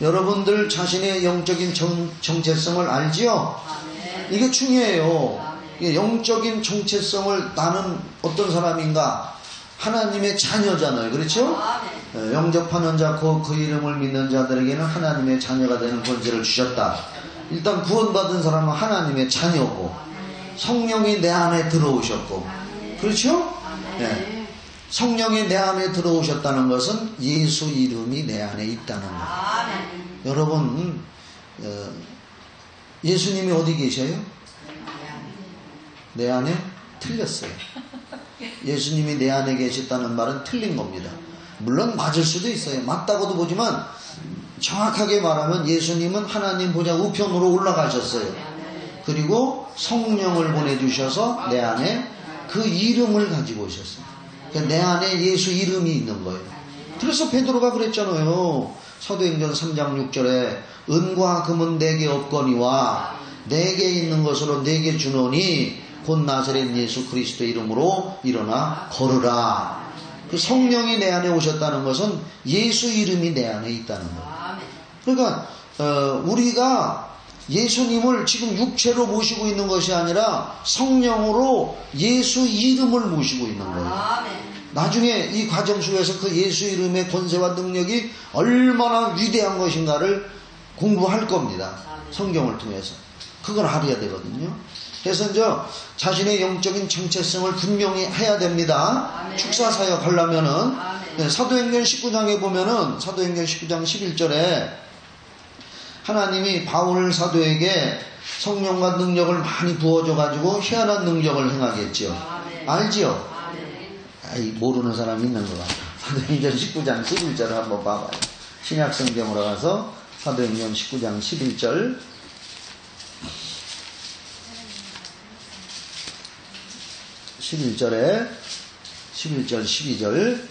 여러분들 자신의 영적인 정체성을 알지요? 이게 중요해요. 영적인 정체성을, 나는 어떤 사람인가? 하나님의 자녀잖아요. 그렇죠? 영접하는 자, 그 이름을 믿는 자들에게는 하나님의 자녀가 되는 권세를 주셨다. 일단 구원받은 사람은 하나님의 자녀고, 성령이 내 안에 들어오셨고, 그렇죠? 네. 성령이 내 안에 들어오셨다는 것은 예수 이름이 내 안에 있다는 거예요. 여러분, 예수님이 어디 계셔요? 내 안에? 틀렸어요. 예수님이 내 안에 계셨다는 말은 틀린 겁니다. 물론 맞을 수도 있어요. 맞다고도 보지만 정확하게 말하면 예수님은 하나님 보좌 우편으로 올라가셨어요. 그리고 성령을 보내주셔서 내 안에 그 이름을 가지고 오셨어요. 그러니까 내 안에 예수 이름이 있는 거예요. 그래서 베드로가 그랬잖아요. 사도행전 3장 6절에 은과 금은 내게 없거니와 내게 있는 것으로 내게 주노니 곧 나사렛 예수 그리스도의 이름으로 일어나 걸으라. 그 성령이 내 안에 오셨다는 것은 예수 이름이 내 안에 있다는 거예요. 그러니까 우리가 예수님을 지금 육체로 모시고 있는 것이 아니라 성령으로 예수 이름을 모시고 있는 거예요. 나중에 이 과정 속에서 그 예수 이름의 권세와 능력이 얼마나 위대한 것인가를 공부할 겁니다. 성경을 통해서. 그걸 알아야 되거든요. 그래서 이제 자신의 영적인 정체성을 분명히 해야 됩니다. 축사 사역 하려면은, 사도행전 19장에 보면은, 사도행전 19장 11절에 하나님이 바울 사도에게 성령과 능력을 많이 부어줘가지고 희한한 능력을 행하겠죠. 알지요? 아이, 모르는 사람 있는 것 같아. 사도행전 19장 11절을 한번 봐봐요. 신약성경으로 가서 사도행전 19장 11절. 11절, 12절.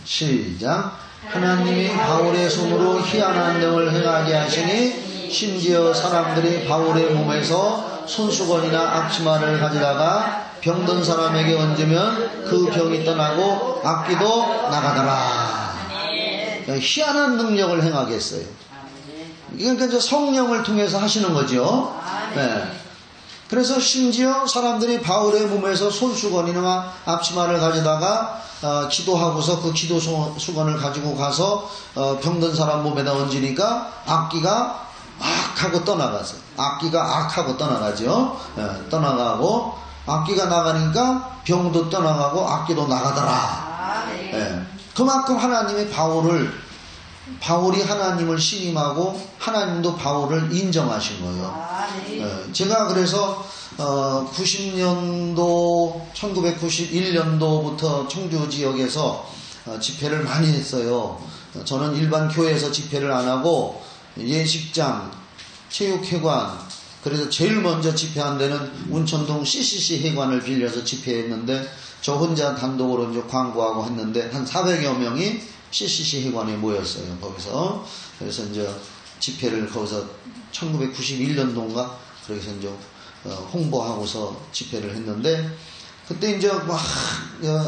시작. 하나님이 바울의 손으로 희한한 능을 행하게 하시니 심지어 사람들이 바울의 몸에서 손수건이나 앞치마를 가져다가 병든 사람에게 얹으면 그 병이 떠나고 악기도 나가더라. 희한한 능력을 행하겠어요. 그러니까 이제 성령을 통해서 하시는 거죠. 네. 그래서 심지어 사람들이 바울의 몸에서 손수건이나 앞치마를 가져다가 기도하고서 그 기도 수건을 가지고 가서 병든 사람 몸에다 얹으니까 악기가 악하고 떠나가서, 악기가 악하고 떠나가죠. 떠나가고 악기가 나가니까 병도 떠나가고 악기도 나가더라. 그만큼 하나님이 바울이 하나님을 신임하고 하나님도 바울을 인정하신 거예요. 제가 그래서 1991년도부터 청주 지역에서 집회를 많이 했어요. 저는 일반 교회에서 집회를 안 하고 예식장, 체육회관, 그래서 제일 먼저 집회한 데는 운천동 CCC 회관을 빌려서 집회했는데, 저 혼자 단독으로 이제 광고하고 했는데 한 400여 명이 CCC 회관에 모였어요. 거기서. 그래서 이제 집회를 거기서 1991년도인가 그래서 이제 홍보하고서 집회를 했는데, 그때 이제 막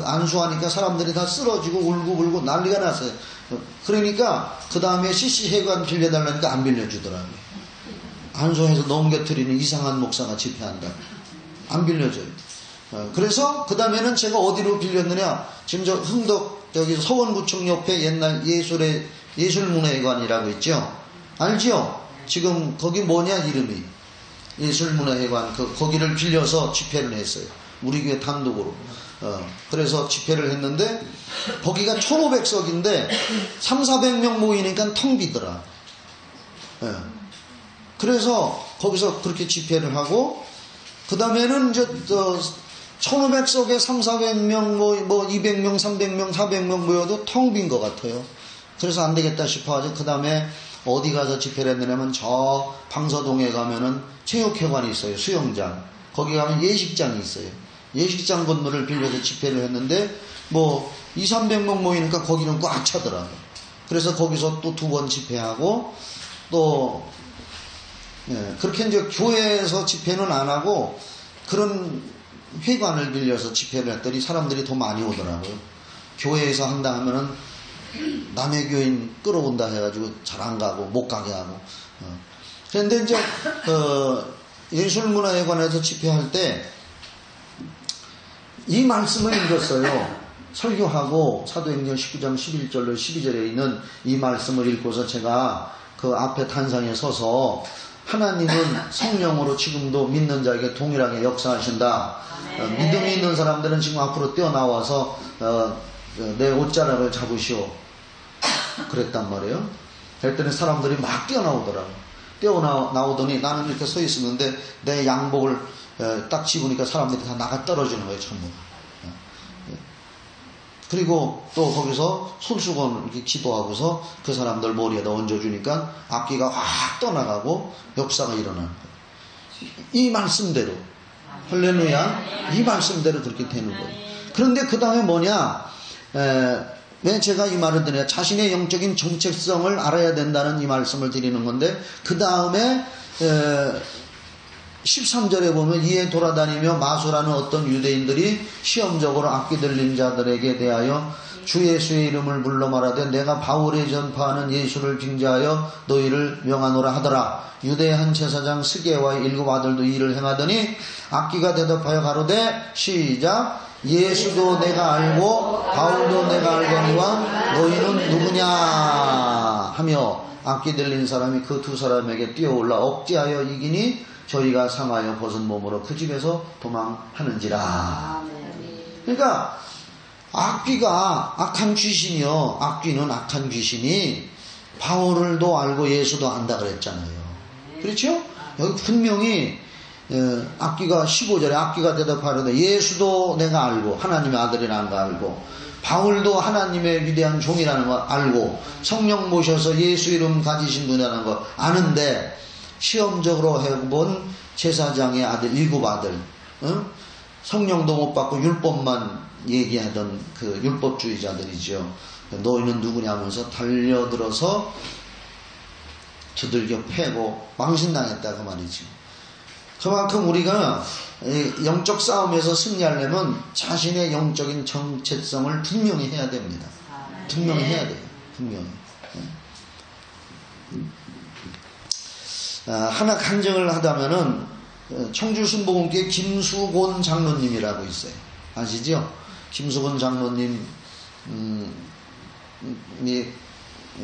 안수하니까 사람들이 다 쓰러지고 울고 불고 난리가 났어요. 그러니까 그 다음에 CC회관 빌려달라니까 안 빌려주더라고요. 안수해서 넘겨뜨리는 이상한 목사가 집회한다. 안 빌려줘요. 그래서 그 다음에는 제가 어디로 빌렸느냐. 지금 저 흥덕 여기 서원구청 옆에 옛날 예술문화회관이라고 있죠. 알지요? 지금 거기 뭐냐 이름이 예술문화회관 거기를 빌려서 집회를 했어요. 우리 교회 단독으로. 그래서 집회를 했는데 거기가 1500석인데 300~400명 모이니까 텅 비더라. 그래서 거기서 그렇게 집회를 하고 그 다음에는 이제 1500석에 300~400명 뭐 200명 300명 400명 모여도 텅 빈 것 같아요. 그래서 안 되겠다 싶어가지고 그 다음에 어디 가서 집회를 했느냐면 저 방서동에 가면은 체육회관이 있어요. 수영장. 거기 가면 예식장이 있어요. 예식장 건물을 빌려서 집회를 했는데 뭐 200~300명 모이니까 거기는 꽉 차더라고요. 그래서 거기서 또 2번 집회하고 또 그렇게 이제 교회에서 집회는 안 하고 그런 회관을 빌려서 집회를 했더니 사람들이 더 많이 오더라고요. 교회에서 한다 하면은 남의 교인 끌어온다 해가지고 잘 안 가고 못 가게 하고. 그런데 이제 예술문화회관에서 집회할 때 이 말씀을 읽었어요. 설교하고 사도행전 19장 11절로 12절에 있는 이 말씀을 읽고서 제가 그 앞에 단상에 서서 하나님은 성령으로 지금도 믿는 자에게 동일하게 역사하신다. 믿음이 있는 사람들은 지금 앞으로 뛰어나와서 내 옷자락을 잡으시오. 그랬단 말이에요. 그랬더니 사람들이 막 뛰어나오더라고. 뛰어나오더니 나는 이렇게 서 있었는데 내 양복을 딱 집으니까 사람들이 다 나가 떨어지는 거예요, 전부. 그리고 또 거기서 손수건 이렇게 기도하고서 그 사람들 머리에다 얹어주니까 악기가 확 떠나가고 역사가 일어나는 거예요. 이 말씀대로. 할렐루야. 이 말씀대로 그렇게 되는 거예요. 그런데 그 다음에 뭐냐. 왜 제가 이 말을 드려요? 자신의 영적인 정체성을 알아야 된다는 이 말씀을 드리는 건데 그 다음에 13절에 보면 이에 돌아다니며 마술하는 어떤 유대인들이 시험적으로 악기 들린 자들에게 대하여 주 예수의 이름을 불러 말하되 내가 바울이 전파하는 예수를 빙자하여 너희를 명하노라 하더라. 유대의 한 제사장 스게와의 7 아들도 이 일을 행하더니 악기가 대답하여 가로되 시작 예수도 내가 알고 바울도 내가 알거니와 너희는 누구냐 하며 악기 들린 사람이 그 2 사람에게 뛰어올라 억제하여 이기니 저희가 상하여 벗은 몸으로 그 집에서 도망하는지라. 그러니까 악귀가 악한 귀신이요. 악귀는 악한 귀신이 바울을도 알고 예수도 안다 그랬잖아요. 그렇죠? 여기 분명히 악귀가 15절에 악귀가 대답하려되 예수도 내가 알고 하나님의 아들이라는 거 알고 바울도 하나님의 위대한 종이라는 거 알고 성령 모셔서 예수 이름 가지신 분이라는 거 아는데 시험적으로 해본 제사장의 아들 7 아들 성령도 못 받고 율법만 얘기하던 그 율법주의자들이죠. 너희는 누구냐 하면서 달려들어서 두들겨 패고 망신당했다 그 말이죠. 그만큼 우리가 영적 싸움에서 승리하려면 자신의 영적인 정체성을 분명히 해야 됩니다. 분명히 해야 돼요. 분명히. 하나 간증을 하다면은 청주 순복음교회 김수곤 장로님이라고 있어요. 아시죠? 김수곤 장로님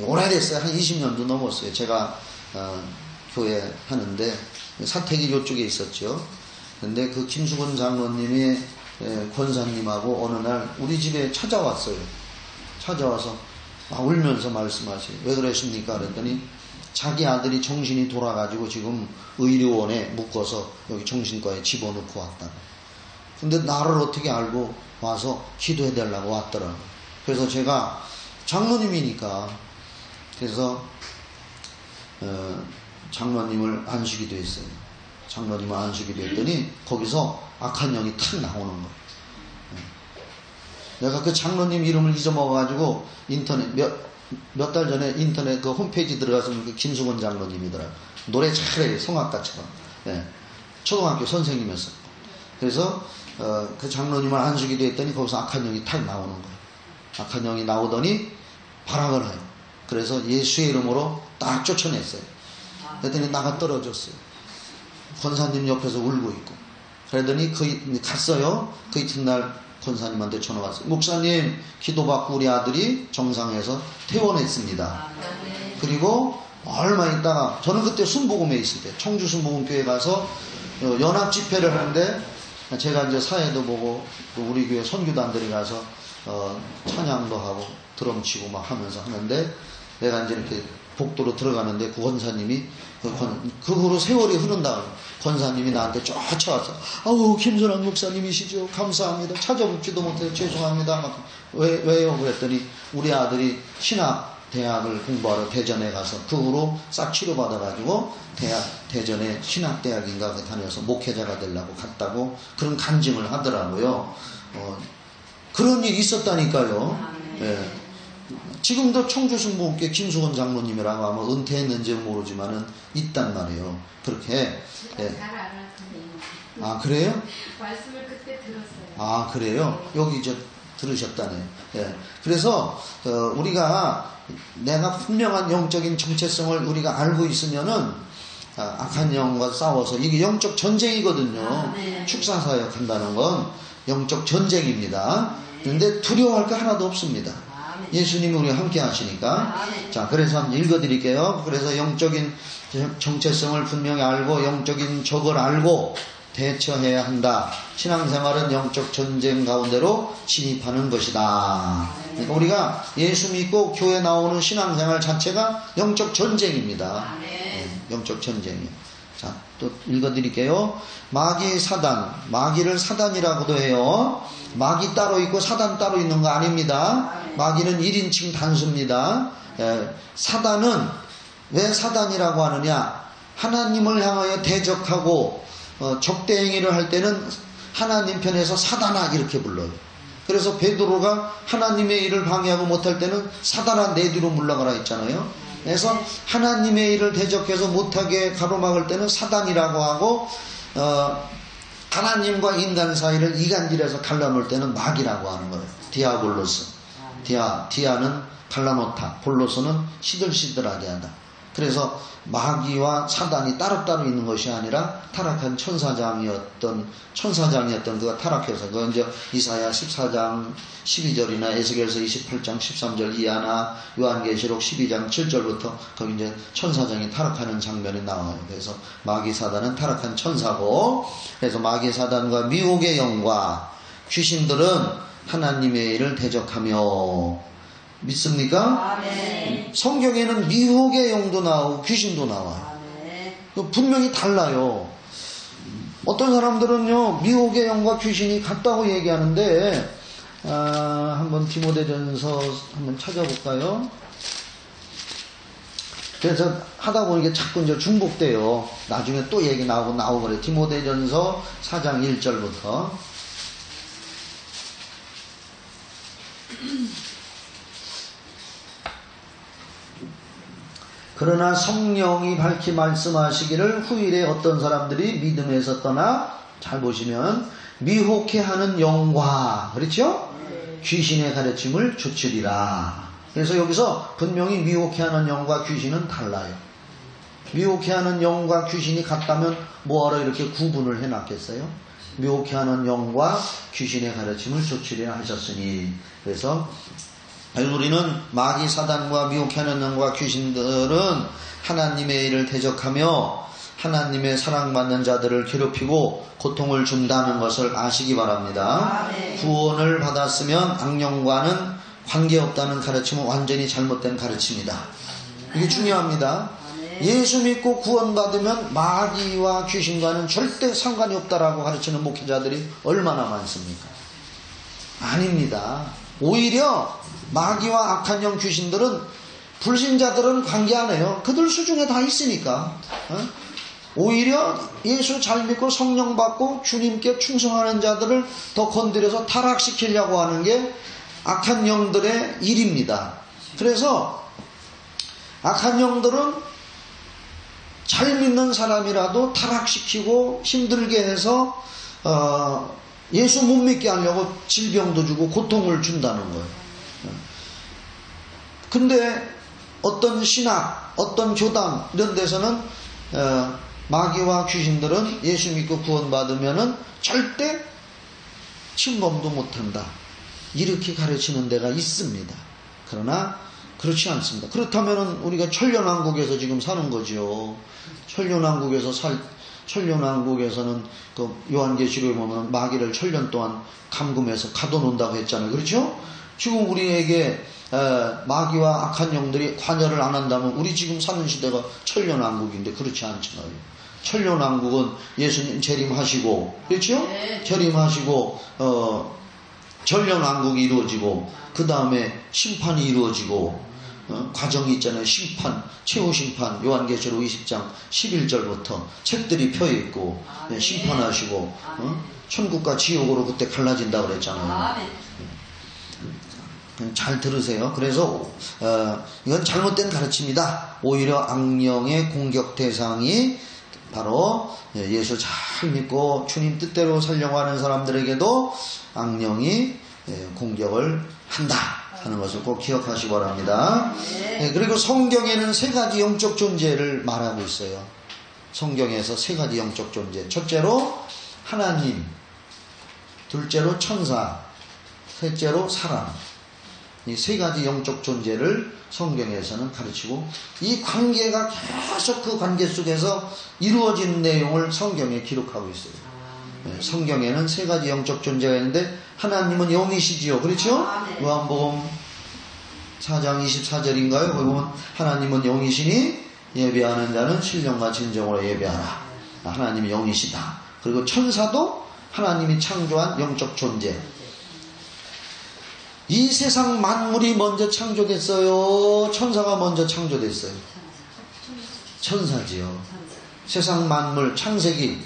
오래됐어요. 한 20년도 넘었어요. 제가 교회 하는데 사택이 이쪽에 있었죠. 근데 그 김수곤 장로님이 권사님하고 어느 날 우리 집에 찾아왔어요. 찾아와서 막 울면서 말씀하세요. 왜 그러십니까? 그랬더니 자기 아들이 정신이 돌아가지고 지금 의료원에 묶어서 여기 정신과에 집어넣고 왔다. 근데 나를 어떻게 알고 와서 기도해달라고 왔더라고. 그래서 제가 장로님이니까 그래서 장로님을 안수기도 했어요. 장로님을 안수기도 했더니 거기서 악한 영이 탁 나오는 거예요. 내가 그 장로님 이름을 잊어먹어가지고 인터넷 몇 달 전에 인터넷 그 홈페이지 들어가서 그 김수곤 장로님이더라. 노래 잘해요. 성악가처럼. 네. 초등학교 선생님이었어요. 그래서 그 장로님을 안수기도 했더니 거기서 악한 영이 탁 나오는 거예요. 악한 영이 나오더니 발악을 해요. 그래서 예수의 이름으로 딱 쫓아냈어요. 그랬더니 나가 떨어졌어요. 권사님 옆에서 울고 있고. 그러더니 갔어요. 그 이튿날 권사님한테 전화 왔어요. 목사님 기도받고 우리 아들이 정상에서 퇴원했습니다. 그리고 얼마 있다가 저는 그때 순복음에 있을 때 청주 순복음교회 가서 연합 집회를 하는데 제가 이제 사회도 보고 또 우리 교회 선교단들이 가서 찬양도 하고 드럼 치고 막 하면서 하는데 내가 이제 이렇게 복도로 들어가는데 그 권사님이 그 후로 세월이 흐른 다음 권사님이 나한테 쫓아와서 아우 김선환 목사님이시죠? 감사합니다. 찾아뵙지도 못해서 죄송합니다. 왜요? 그랬더니 우리 아들이 신학대학을 공부하러 대전에 가서 그 후로 싹 치료받아가지고 대전에 신학대학인가 다녀서 목회자가 되려고 갔다고 그런 간증을 하더라고요. 그런 일이 있었다니까요. 예. 지금도 청주순복음교회 김수건 장로님이라고 아마 은퇴했는지는 모르지만은 있단 말이에요. 그렇게. 예. 잘 알았어요. 아 그래요? 말씀을 그때 들었어요. 아 그래요? 여기 들으셨다네. 예. 그래서 우리가 내가 분명한 영적인 정체성을 우리가 알고 있으면은 악한 영과 싸워서 이게 영적 전쟁이거든요. 축사사역 한다는 건 영적 전쟁입니다. 그런데 두려워할 거 하나도 없습니다. 예수님이 우리와 함께 하시니까. 자, 그래서 한번 읽어드릴게요. 그래서 영적인 정체성을 분명히 알고 영적인 적을 알고 대처해야 한다. 신앙생활은 영적 전쟁 가운데로 진입하는 것이다. 그러니까 우리가 예수 믿고 교회 나오는 신앙생활 자체가 영적 전쟁입니다. 영적 전쟁이에요. 자, 또 읽어드릴게요. 마귀 사단, 마귀를 사단이라고도 해요. 마귀 따로 있고 사단 따로 있는 거 아닙니다. 마귀는 1인칭 단수입니다. 사단은 왜 사단이라고 하느냐? 하나님을 향하여 대적하고 적대행위를 할 때는 하나님 편에서 사단아 이렇게 불러요. 그래서 베드로가 하나님의 일을 방해하고 못할 때는 사단아 내 뒤로 물러가라 했잖아요. 그래서 하나님의 일을 대적해서 못하게 가로막을 때는 사단이라고 하고 하나님과 인간 사이를 이간질해서 갈라놓을 때는 마귀라고 하는 거예요. 디아볼로스. 디아는 갈라놓다. 볼로스는 시들시들하게 하다. 그래서 마귀와 사단이 따로따로 있는 것이 아니라 타락한 천사장이었던 그가 타락해서 그건 이제 이사야 14장 12절이나 에스겔서 28장 13절 이하나 요한계시록 12장 7절부터 거기 이제 천사장이 타락하는 장면이 나와요. 그래서 마귀 사단은 타락한 천사고, 그래서 마귀 사단과 미혹의 영과 귀신들은 하나님의 일을 대적하며, 믿습니까? 아멘. 성경에는 미혹의 영도 나오고 귀신도 나와요. 아멘. 분명히 달라요. 어떤 사람들은요 미혹의 영과 귀신이 같다고 얘기하는데 한번 디모데전서 한번 찾아볼까요? 그래서 하다 보니 이게 자꾸 이제 중복돼요. 나중에 또 얘기 나오고 그래요. 디모데전서 4장 1절부터 그러나 성령이 밝히 말씀하시기를 후일에 어떤 사람들이 믿음에서 떠나, 잘 보시면 미혹해하는 영과, 그렇죠? 귀신의 가르침을 주치리라. 그래서 여기서 분명히 미혹해하는 영과 귀신은 달라요. 미혹해하는 영과 귀신이 같다면 뭐하러 이렇게 구분을 해놨겠어요? 미혹해하는 영과 귀신의 가르침을 주치리라 하셨으니. 그래서 우리는 마귀 사단과 미혹하는 영과 귀신들은 하나님의 일을 대적하며 하나님의 사랑받는 자들을 괴롭히고 고통을 준다는 것을 아시기 바랍니다. 구원을 받았으면 악령과는 관계없다는 가르침은 완전히 잘못된 가르침이다. 이게 중요합니다. 예수 믿고 구원받으면 마귀와 귀신과는 절대 상관이 없다라고 가르치는 목회자들이 얼마나 많습니까? 아닙니다. 오히려 마귀와 악한 영 귀신들은 불신자들은 관계 안 해요. 그들 수중에 다 있으니까. 오히려 예수 잘 믿고 성령 받고 주님께 충성하는 자들을 더 건드려서 타락시키려고 하는 게 악한 영들의 일입니다. 그래서 악한 영들은 잘 믿는 사람이라도 타락시키고 힘들게 해서 예수 못 믿게 하려고 질병도 주고 고통을 준다는 거예요. 근데 어떤 신학, 어떤 교단 이런 데서는 마귀와 귀신들은 예수 믿고 구원받으면은 절대 침범도 못한다. 이렇게 가르치는 데가 있습니다. 그러나 그렇지 않습니다. 그렇다면은 우리가 천년왕국에서 지금 사는 거죠. 천년왕국에서는 그 요한계시록에 보면 마귀를 천년 동안 감금해서 가둬놓는다고 했잖아요. 그렇죠? 지금 우리에게 마귀와 악한 영들이 관여를 안 한다면 우리 지금 사는 시대가 천년왕국인데 그렇지 않잖아요. 천년왕국은 예수님 재림하시고, 그렇죠? 네. 재림하시고 전년왕국이 이루어지고 그 다음에 심판이 이루어지고 과정이 있잖아요. 심판, 최후심판, 요한계시록 20장 11절부터 책들이 펴있고 심판하시고 천국과 지옥으로 그때 갈라진다고 그랬잖아요. 잘 들으세요. 그래서 이건 잘못된 가르침이다. 오히려 악령의 공격 대상이 바로 예수 잘 믿고 주님 뜻대로 살려고 하는 사람들에게도 악령이 공격을 한다 하는 것을 꼭 기억하시기 바랍니다. 그리고 성경에는 세 가지 영적 존재를 말하고 있어요. 성경에서 세 가지 영적 존재. 첫째로 하나님, 둘째로 천사, 셋째로 사람. 이 세 가지 영적 존재를 성경에서는 가르치고 이 관계가 계속 그 관계 속에서 이루어진 내용을 성경에 기록하고 있어요. 성경에는 세 가지 영적 존재가 있는데 하나님은 영이시지요. 그렇죠? 요한복음 4장 24절인가요? 거기 보면 하나님은 영이시니 예배하는 자는 신령과 진정으로 예배하라. 하나님이 영이시다. 그리고 천사도 하나님이 창조한 영적 존재. 이 세상 만물이 먼저 창조됐어요? 천사가 먼저 창조됐어요? 천사지요. 세상 만물, 창세기.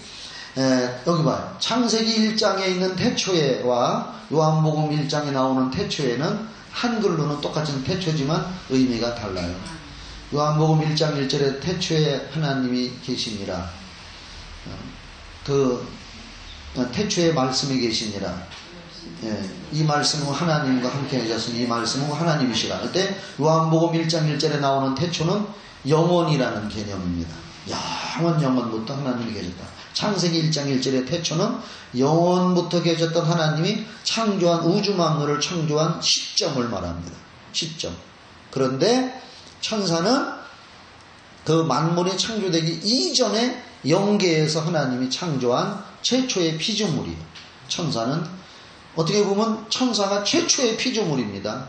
여기 봐요. 창세기 1장에 있는 태초에와 요한복음 1장에 나오는 태초에는 한글로는 똑같은 태초지만 의미가 달라요. 요한복음 1장 1절에 태초에 하나님이 계시니라. 그 태초에 말씀이 계시니라. 이 말씀은 하나님과 함께 계셨으니 이 말씀은 하나님이시라. 그때 요한복음 1장 1절에 나오는 태초는 영원이라는 개념입니다. 영원부터 하나님이 계셨다. 창세기 1장 1절의 태초는 영원부터 계셨던 하나님이 창조한 우주 만물을 창조한 시점을 말합니다. 시점. 그런데 천사는 그 만물이 창조되기 이전에 영계에서 하나님이 창조한 최초의 피조물이에요. 천사는 어떻게 보면 천사가 최초의 피조물입니다.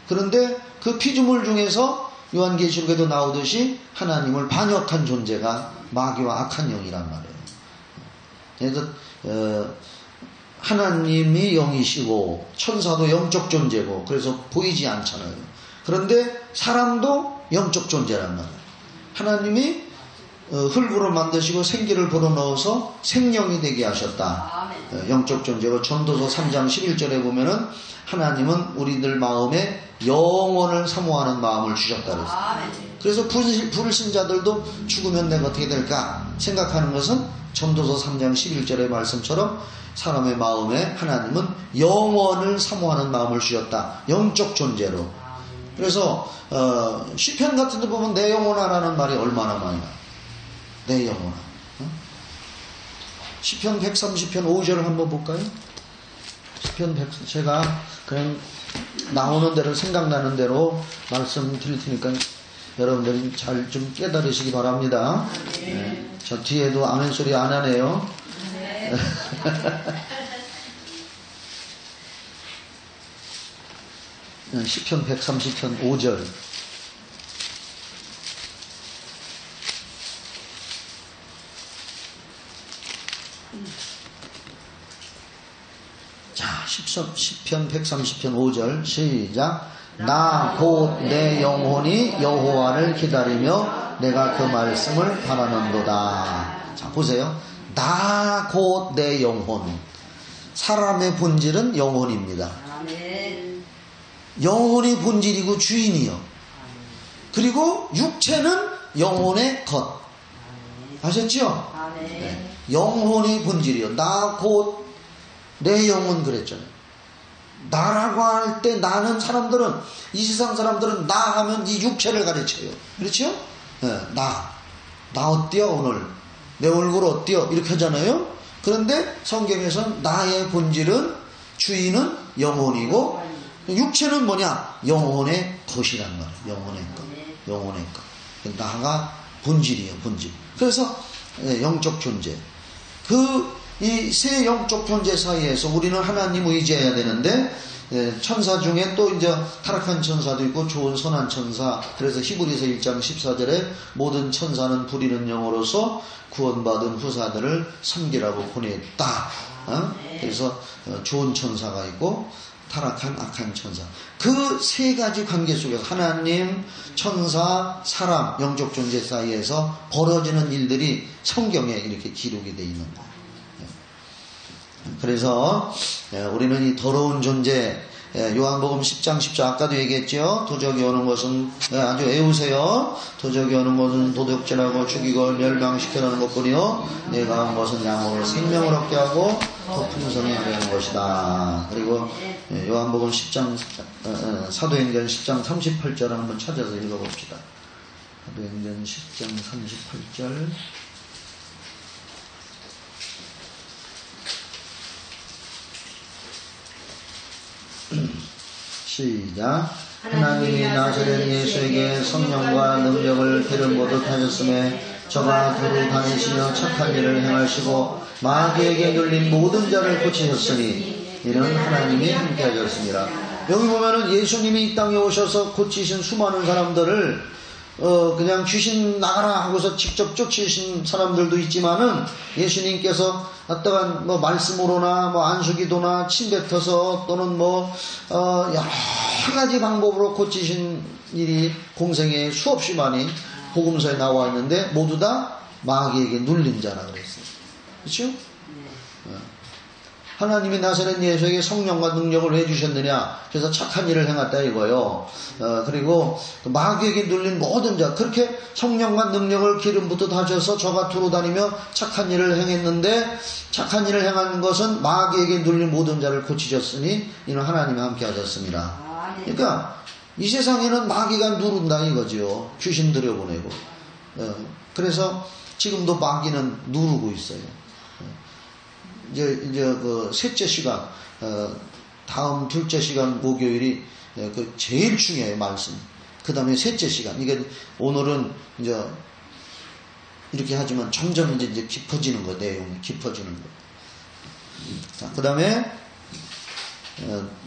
그런데 그 피조물 중에서 요한계시록에도 나오듯이 하나님을 반역한 존재가 마귀와 악한 영이란 말이에요. 그래서 하나님이 영이시고 천사도 영적 존재고 그래서 보이지 않잖아요. 그런데 사람도 영적 존재란 말이에요. 하나님이 흙으로 만드시고 생기를 불어넣어서 생명이 되게 하셨다. 영적 존재고 전도서 3장 11절에 보면은 하나님은 우리들 마음에 영원을 사모하는 마음을 주셨다 그랬어요. 그래서 불신자들도 죽으면 내가 어떻게 될까 생각하는 것은 전도서 3장 11절의 말씀처럼 사람의 마음에 하나님은 영원을 사모하는 마음을 주셨다. 영적 존재로. 그래서 시편 같은 데 보면 내 영혼아라는 말이 얼마나 많이 나와요. 내 영혼아. 시편 130편 5절을 한번 볼까요? 시편 100, 제가 그냥 나오는 대로 생각나는 대로 말씀드릴 테니까 여러분들이 잘 좀 깨달으시기 바랍니다. 저 뒤에도 아멘 소리 안 하네요. 시편 130편 5절. 자, 시편 130편 5절 시작. 나 곧 내 영혼이 여호와를 기다리며 내가 그 말씀을 바라는도다. 자, 보세요. 나 곧 내 영혼. 사람의 본질은 영혼입니다. 영혼이 본질이고 주인이요. 그리고 육체는 영혼의 것. 아셨죠? 네. 영혼이 본질이요. 나 곧 내 영혼 그랬잖아요. 나라고 할 때 나는 사람들은 이 세상 사람들은 나 하면 이 육체를 가르쳐요. 그렇죠? 네, 나 어때요 오늘? 내 얼굴 어때요? 이렇게 하잖아요. 그런데 성경에서는 나의 본질은 주인은 영혼이고 육체는 뭐냐? 영혼의 것이란 말이에요. 영혼의 것. 나가 본질이에요. 본질. 그래서 영적 존재. 이 세 영적 존재 사이에서 우리는 하나님 의지해야 되는데 천사 중에 또 이제 타락한 천사도 있고 좋은 선한 천사. 그래서 히브리서 1장 14절에 모든 천사는 부리는 영으로서 구원받은 후사들을 섬기라고 보냈다. 그래서 좋은 천사가 있고 타락한 악한 천사. 그 세 가지 관계 속에서 하나님, 천사, 사람, 영적 존재 사이에서 벌어지는 일들이 성경에 이렇게 기록이 되어 있는 거예요. 그래서 우리는 이 더러운 존재, 요한복음 10장 10절 아까도 얘기했죠. 도적이 오는 것은 아주 애우세요. 도적이 오는 것은 도둑질하고 죽이고 멸망시켜놓는 것뿐이요 내가 온 것은 양으로 생명을 얻게 하고 더 풍성하게 하는 것이다. 그리고 요한복음 10장 사도행전 10장 38절을 한번 찾아서 읽어봅시다. 사도행전 10장 38절 시작. 하나님이 나사렛 예수에게 성령과 능력을 기름 부어 하셨음에 저가 두루 다니시며 착한 일을 행하시고 마귀에게 눌린 모든 자를 고치셨으니 이는 하나님이 함께 하셨습니다. 여기 보면은 예수님이 이 땅에 오셔서 고치신 수많은 사람들을 그냥 귀신 나가라 하고서 직접 쫓으신 사람들도 있지만은 예수님께서 어떠한 말씀으로나 안수기도나 침 뱉어서 또는 여러 가지 방법으로 고치신 일이 공생에 수없이 많이 복음서에 나와 있는데 모두 다 마귀에게 눌린 자라 그랬어요. 그렇죠? 하나님이 나사렛 예수에게 성령과 능력을 왜 주셨느냐? 그래서 착한 일을 행했다 이거요. 그리고 마귀에게 눌린 모든 자, 그렇게 성령과 능력을 기름부터 다셔서 저가 두루 다니며 착한 일을 행했는데 착한 일을 행한 것은 마귀에게 눌린 모든 자를 고치셨으니 이는 하나님이 함께 하셨습니다. 그러니까 이 세상에는 마귀가 누른다 이거죠. 귀신 들여보내고. 그래서 지금도 마귀는 누르고 있어요. 이제 그 셋째 시간, 다음 둘째 시간 목요일이 그 제일 중요해요, 말씀. 그 다음에 셋째 시간. 이게 오늘은 이제 이렇게 하지만 점점 이제 깊어지는 거, 내용이 깊어지는 거. 자, 그 다음에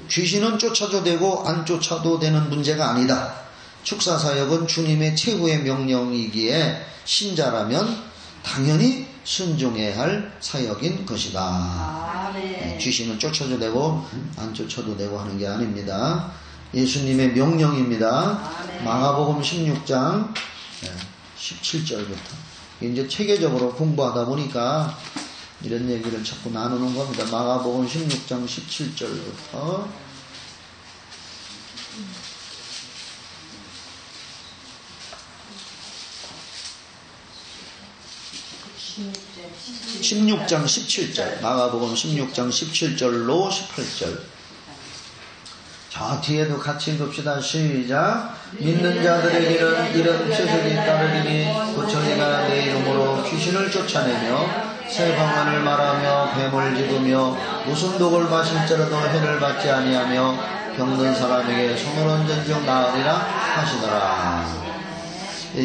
귀신은 쫓아도 되고 안 쫓아도 되는 문제가 아니다. 축사사역은 주님의 최후의 명령이기에 신자라면 당연히 순종해야 할 사역인 것이다. 귀신은 쫓아도 되고 안 쫓아도 되고 하는 게 아닙니다. 예수님의 명령입니다. 마가복음 16장 17절부터 이제 체계적으로 공부하다 보니까 이런 얘기를 자꾸 나누는 겁니다. 마가복음 16장 17절부터 16장 17절, 마가복음 16장 17절로 18절. 자, 뒤에도 같이 읽읍시다. 시작. 믿는 자들에게는 이런 표적이 따르리니 곧 저희가 내 이름으로 귀신을 쫓아내며 새 방언을 말하며 뱀을 집으며 무슨 독을 마실지라도 해를 받지 아니하며 병든 사람에게 손을 얹은즉 나으리라 하시더라.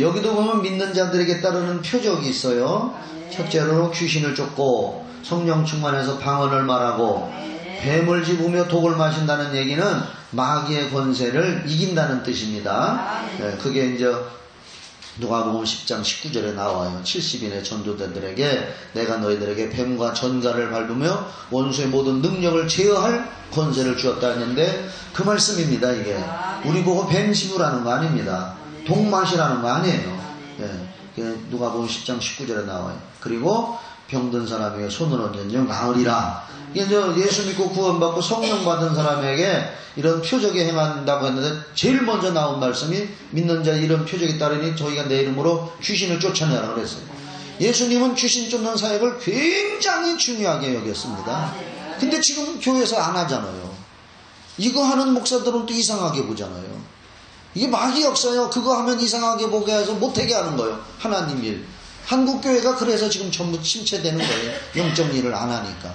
여기도 보면 믿는 자들에게 따르는 표적이 있어요. 첫째로 귀신을 쫓고 성령 충만해서 방언을 말하고 뱀을 집으며 독을 마신다는 얘기는 마귀의 권세를 이긴다는 뜻입니다. 그게 이제 누가복음 10장 19절에 나와요. 70인의 전도자들에게 내가 너희들에게 뱀과 전갈을 밟으며 원수의 모든 능력을 제어할 권세를 주었다 했는데 그 말씀입니다. 이게 우리 보고 뱀 집으라는 거 아닙니다. 독 마시라는 거 아니에요. 누가복음 10장 19절에 나와요. 그리고 병든 사람에게 손을 얹은즉 나으리라. 이게 예수 믿고 구원받고 성령 받은 사람에게 이런 표적이 행한다고 했는데 제일 먼저 나온 말씀이 믿는 자 이런 표적이 따르니 저희가 내 이름으로 귀신을 쫓아내라 그랬어요. 예수님은 귀신 쫓는 사역을 굉장히 중요하게 여겼습니다. 근데 지금 교회에서 안 하잖아요. 이거 하는 목사들은 또 이상하게 보잖아요. 이게 마귀 역사예요. 그거 하면 이상하게 보게 해서 못하게 하는 거예요. 하나님 일. 한국 교회가 그래서 지금 전부 침체되는 거예요. 영적 일을 안 하니까.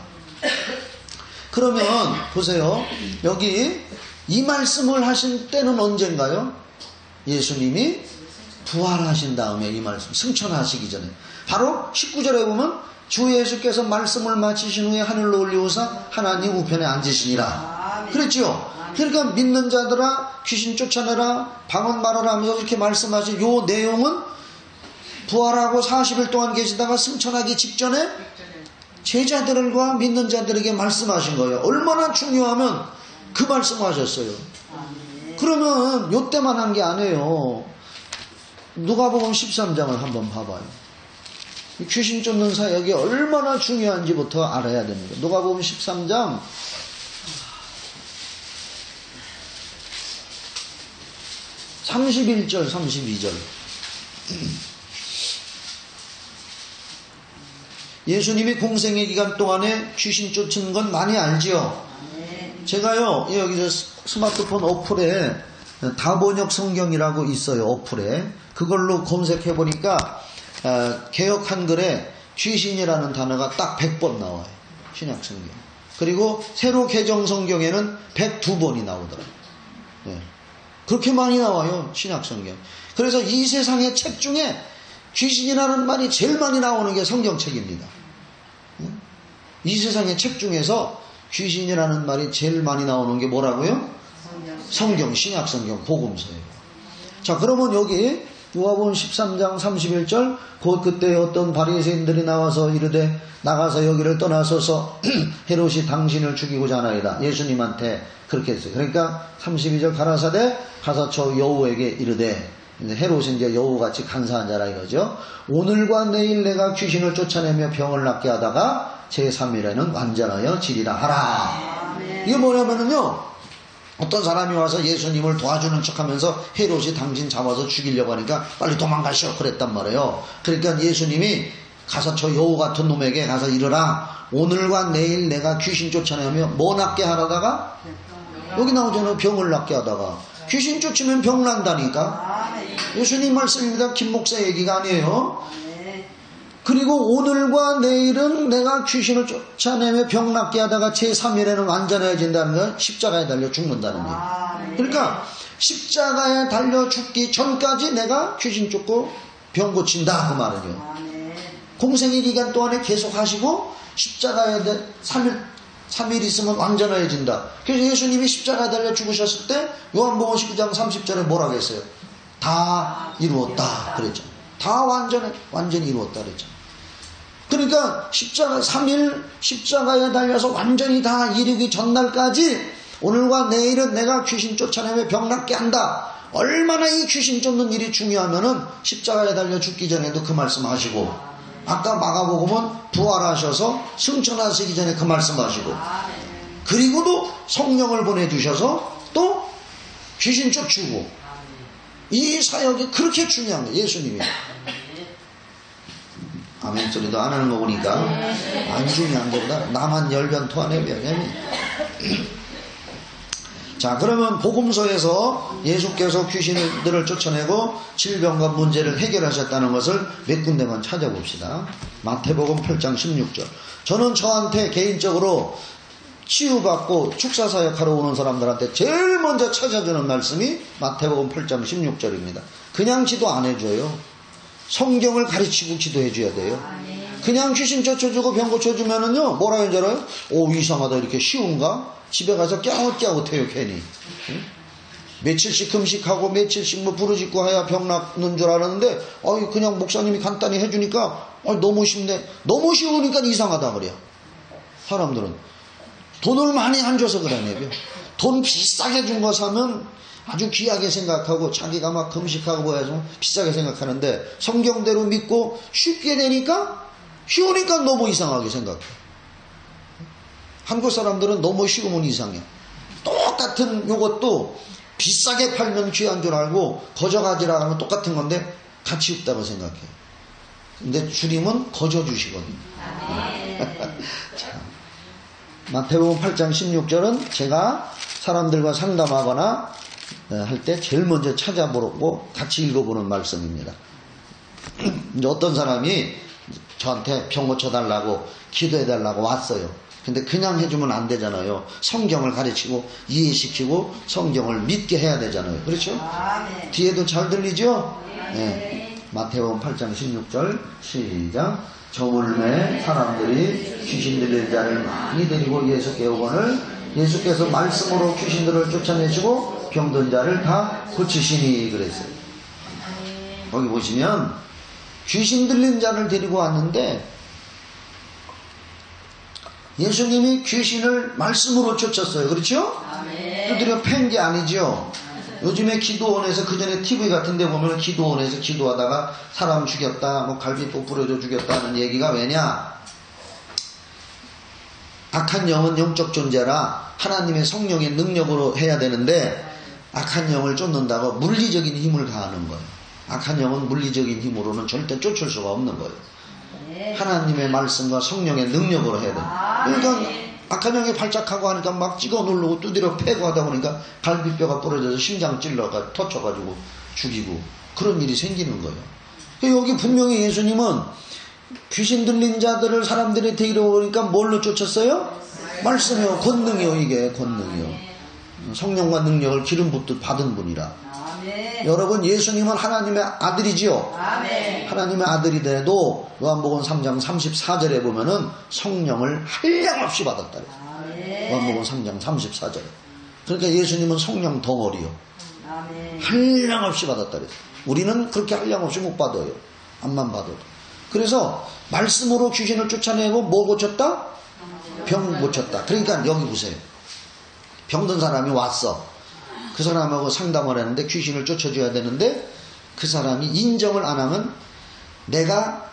그러면 보세요. 여기 이 말씀을 하신 때는 언젠가요? 예수님이 부활하신 다음에 이 말씀 승천하시기 전에 바로 19절에 보면 주 예수께서 말씀을 마치신 후에 하늘로 올리우사 하나님 우편에 앉으시니라 그랬죠. 그러니까 믿는 자들아 귀신 쫓아내라 방언 말하라 하면서 이렇게 말씀하신 요 내용은 부활하고 40일 동안 계시다가 승천하기 직전에 제자들과 믿는 자들에게 말씀하신 거예요. 얼마나 중요하면 그 말씀하셨어요. 그러면 요 때만 한 게 아니에요. 누가복음 13장을 한번 봐봐요. 귀신 쫓는 사역이 얼마나 중요한지부터 알아야 됩니다. 누가복음 13장 31절 32절 예수님이 공생의 기간 동안에 귀신 쫓은 건 많이 알지요. 제가요 여기서 스마트폰 어플에 다번역 성경이라고 있어요. 어플에 그걸로 검색해 보니까 개역 한글에 귀신이라는 단어가 딱 100번 나와요. 신약 성경. 그리고 새로 개정 성경에는 102번이 나오더라고요. 네. 그렇게 많이 나와요. 신약 성경. 그래서 이 세상의 책 중에 귀신이라는 말이 제일 많이 나오는 게 성경책입니다. 이 세상의 책 중에서 귀신이라는 말이 제일 많이 나오는 게 뭐라고요? 성경, 신약 성경, 복음서예요. 자, 그러면 여기 요한복음 13장 31절 곧 그때 어떤 바리새인들이 나와서 이르되 나가서 여기를 떠나서서 헤롯이 당신을 죽이고자 하나이다. 예수님한테 그렇게 했어요. 그러니까 32절 가라사대 가서 저 여우에게 이르되 헤롯이 이제 여우같이 간사한 자라 이거죠. 오늘과 내일 내가 귀신을 쫓아내며 병을 낫게 하다가 제3일에는 완전하여 지리라 하라. 이게 뭐냐면은요. 어떤 사람이 와서 예수님을 도와주는 척하면서 헤롯이 당신 잡아서 죽이려고 하니까 빨리 도망가시오 그랬단 말이에요. 그러니까 예수님이 가서 저 여우 같은 놈에게 가서 이르라. 오늘과 내일 내가 귀신 쫓아내며 뭐 낫게 하다가 여기 나오잖아요. 병을 낫게 하다가 귀신 쫓으면 병 난다니까. 예수님 말씀입니다. 김 목사 얘기가 아니에요. 그리고 오늘과 내일은 내가 귀신을 쫓아내며 병 낫게 하다가 제3일에는 완전해진다는 건 십자가에 달려 죽는다는 얘기. 그러니까 십자가에 달려 죽기 전까지 내가 귀신 쫓고 병 고친다 그 말이죠. 공생의 기간 동안에 계속 하시고 십자가에 3일 있으면 완전해진다. 그래서 예수님이 십자가에 달려 죽으셨을 때 요한복음 19장 30절에 뭐라고 했어요? 다 이루었다 그랬죠. 다 완전히 이루었다 그랬죠. 그러니까 십자가 3일 십자가에 달려서 완전히 다 이루기 전날까지 오늘과 내일은 내가 귀신 쫓아내며 병 낫게 한다. 얼마나 이 귀신 쫓는 일이 중요하면은 십자가에 달려 죽기 전에도 그 말씀하시고 아까 마가복음은 부활하셔서 승천하시기 전에 그 말씀하시고 그리고도 성령을 보내주셔서 또 귀신 쫓고 이 사역이 그렇게 중요한 거예요. 예수님이. 아멘 소리도 안 하는 거 보니까 안 중요한 것보다 나만 열변 토하네 변함이. 자, 그러면 복음서에서 예수께서 귀신들을 쫓아내고 질병과 문제를 해결하셨다는 것을 몇 군데만 찾아봅시다. 마태복음 8장 16절. 저는 저한테 개인적으로 치유받고 축사사역하러 오는 사람들한테 제일 먼저 찾아주는 말씀이 마태복음 8장 16절입니다. 그냥 기도 안 해줘요. 성경을 가르치고 기도해줘야 돼요. 그냥 귀신 쫓아주고 병 고쳐주면은요, 뭐라 하는 줄 알아요? 오, 이상하다. 이렇게 쉬운가? 집에 가서 깨웃깨웃해요, 괜히. 응? 며칠씩 금식하고 며칠씩 뭐 부르짖고 해야 병 낫는 줄 알았는데, 그냥 목사님이 간단히 해주니까, 너무 쉽네. 너무 쉬우니까 이상하다 그래요. 사람들은. 돈을 많이 안 줘서 그러네요. 돈 비싸게 준 거 사면 아주 귀하게 생각하고 자기가 막 금식하고 해서 비싸게 생각하는데 성경대로 믿고 쉽게 되니까 쉬우니까 너무 이상하게 생각해. 한국 사람들은 너무 쉬우면 이상해. 똑같은 요것도 비싸게 팔면 귀한 줄 알고 거저가지라 하면 똑같은 건데 가치 없다고 생각해. 근데 주님은 거저 주시거든요. 자. 마태복음 8장 16절은 제가 사람들과 상담하거나 할 때 제일 먼저 찾아보고 같이 읽어보는 말씀입니다. 이제 어떤 사람이 저한테 병 고쳐달라고 기도해달라고 왔어요. 근데 그냥 해주면 안 되잖아요. 성경을 가르치고 이해시키고 성경을 믿게 해야 되잖아요. 그렇죠? 뒤에도 잘 들리죠? 네. 마태복음 8장 16절 시작. 저물매 사람들이 귀신 들린 자를 많이 데리고 예수께 오거늘 예수께서 말씀으로 귀신들을 쫓아내시고 병든 자를 다 고치시니 그랬어요. 거기 보시면 귀신 들린 자를 데리고 왔는데 예수님이 귀신을 말씀으로 쫓았어요. 그렇죠? 두드려 팬 게 아니죠. 요즘에 기도원에서 그전에 TV 같은 데 보면 기도원에서 기도하다가 사람 죽였다, 뭐 갈비뼈 부러져 죽였다는 얘기가 왜냐? 악한 영은 영적 존재라 하나님의 성령의 능력으로 해야 되는데 악한 영을 쫓는다고 물리적인 힘을 가하는 거예요. 악한 영은 물리적인 힘으로는 절대 쫓을 수가 없는 거예요. 하나님의 말씀과 성령의 능력으로 해야 돼요. 그러니까 악한 영이 발작하고 하니까 막 찍어 누르고 두드려 패고 하다 보니까 갈비뼈가 부러져서 심장 찔러가 터쳐가지고 죽이고 그런 일이 생기는 거예요. 여기 분명히 예수님은 귀신 들린 자들을 사람들이 데리러 오니까 뭘로 쫓았어요? 말씀이요. 권능이요. 이게 권능이요. 성령과 능력을 기름 붓듯 받은 분이라. 여러분 예수님은 하나님의 아들이지요. 하나님의 아들이더라도 요한복음 3장 34절에 보면은 성령을 한량없이 받았다. 요한복음 3장 34절에. 그러니까 예수님은 성령 덩어리요. 한량없이 받았다. 우리는 그렇게 한량없이 못 받아요. 암만 받아도. 그래서 말씀으로 귀신을 쫓아내고 뭐 고쳤다? 병 고쳤다. 그러니까 여기 보세요. 병든 사람이 왔어. 그 사람하고 상담을 했는데 귀신을 쫓아줘야 되는데 그 사람이 인정을 안 하면 내가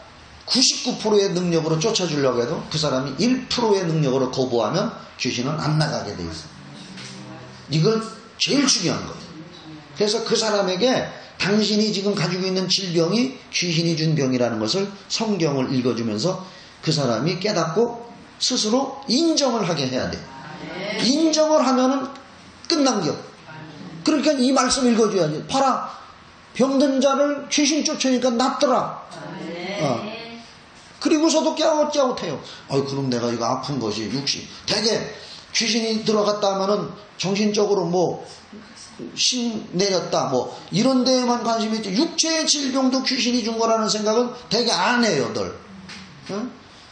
99%의 능력으로 쫓아주려고 해도 그 사람이 1%의 능력으로 거부하면 귀신은 안 나가게 돼 있어. 이걸 제일 중요한 거예요. 그래서 그 사람에게 당신이 지금 가지고 있는 질병이 귀신이 준 병이라는 것을 성경을 읽어주면서 그 사람이 깨닫고 스스로 인정을 하게 해야 돼요. 인정을 하면은 끝난 겨. 그러니까 이 말씀 읽어줘야지. 봐라. 병든 자를 귀신 쫓으니까 낫더라. 그리고서도 깨웃깨웃해요. 그럼 내가 이거 아픈 것이 육신. 되게 귀신이 들어갔다 하면은 정신적으로 뭐 신 내렸다 뭐 이런 데에만 관심이 있지 육체의 질병도 귀신이 준 거라는 생각은 되게 안 해요. 늘.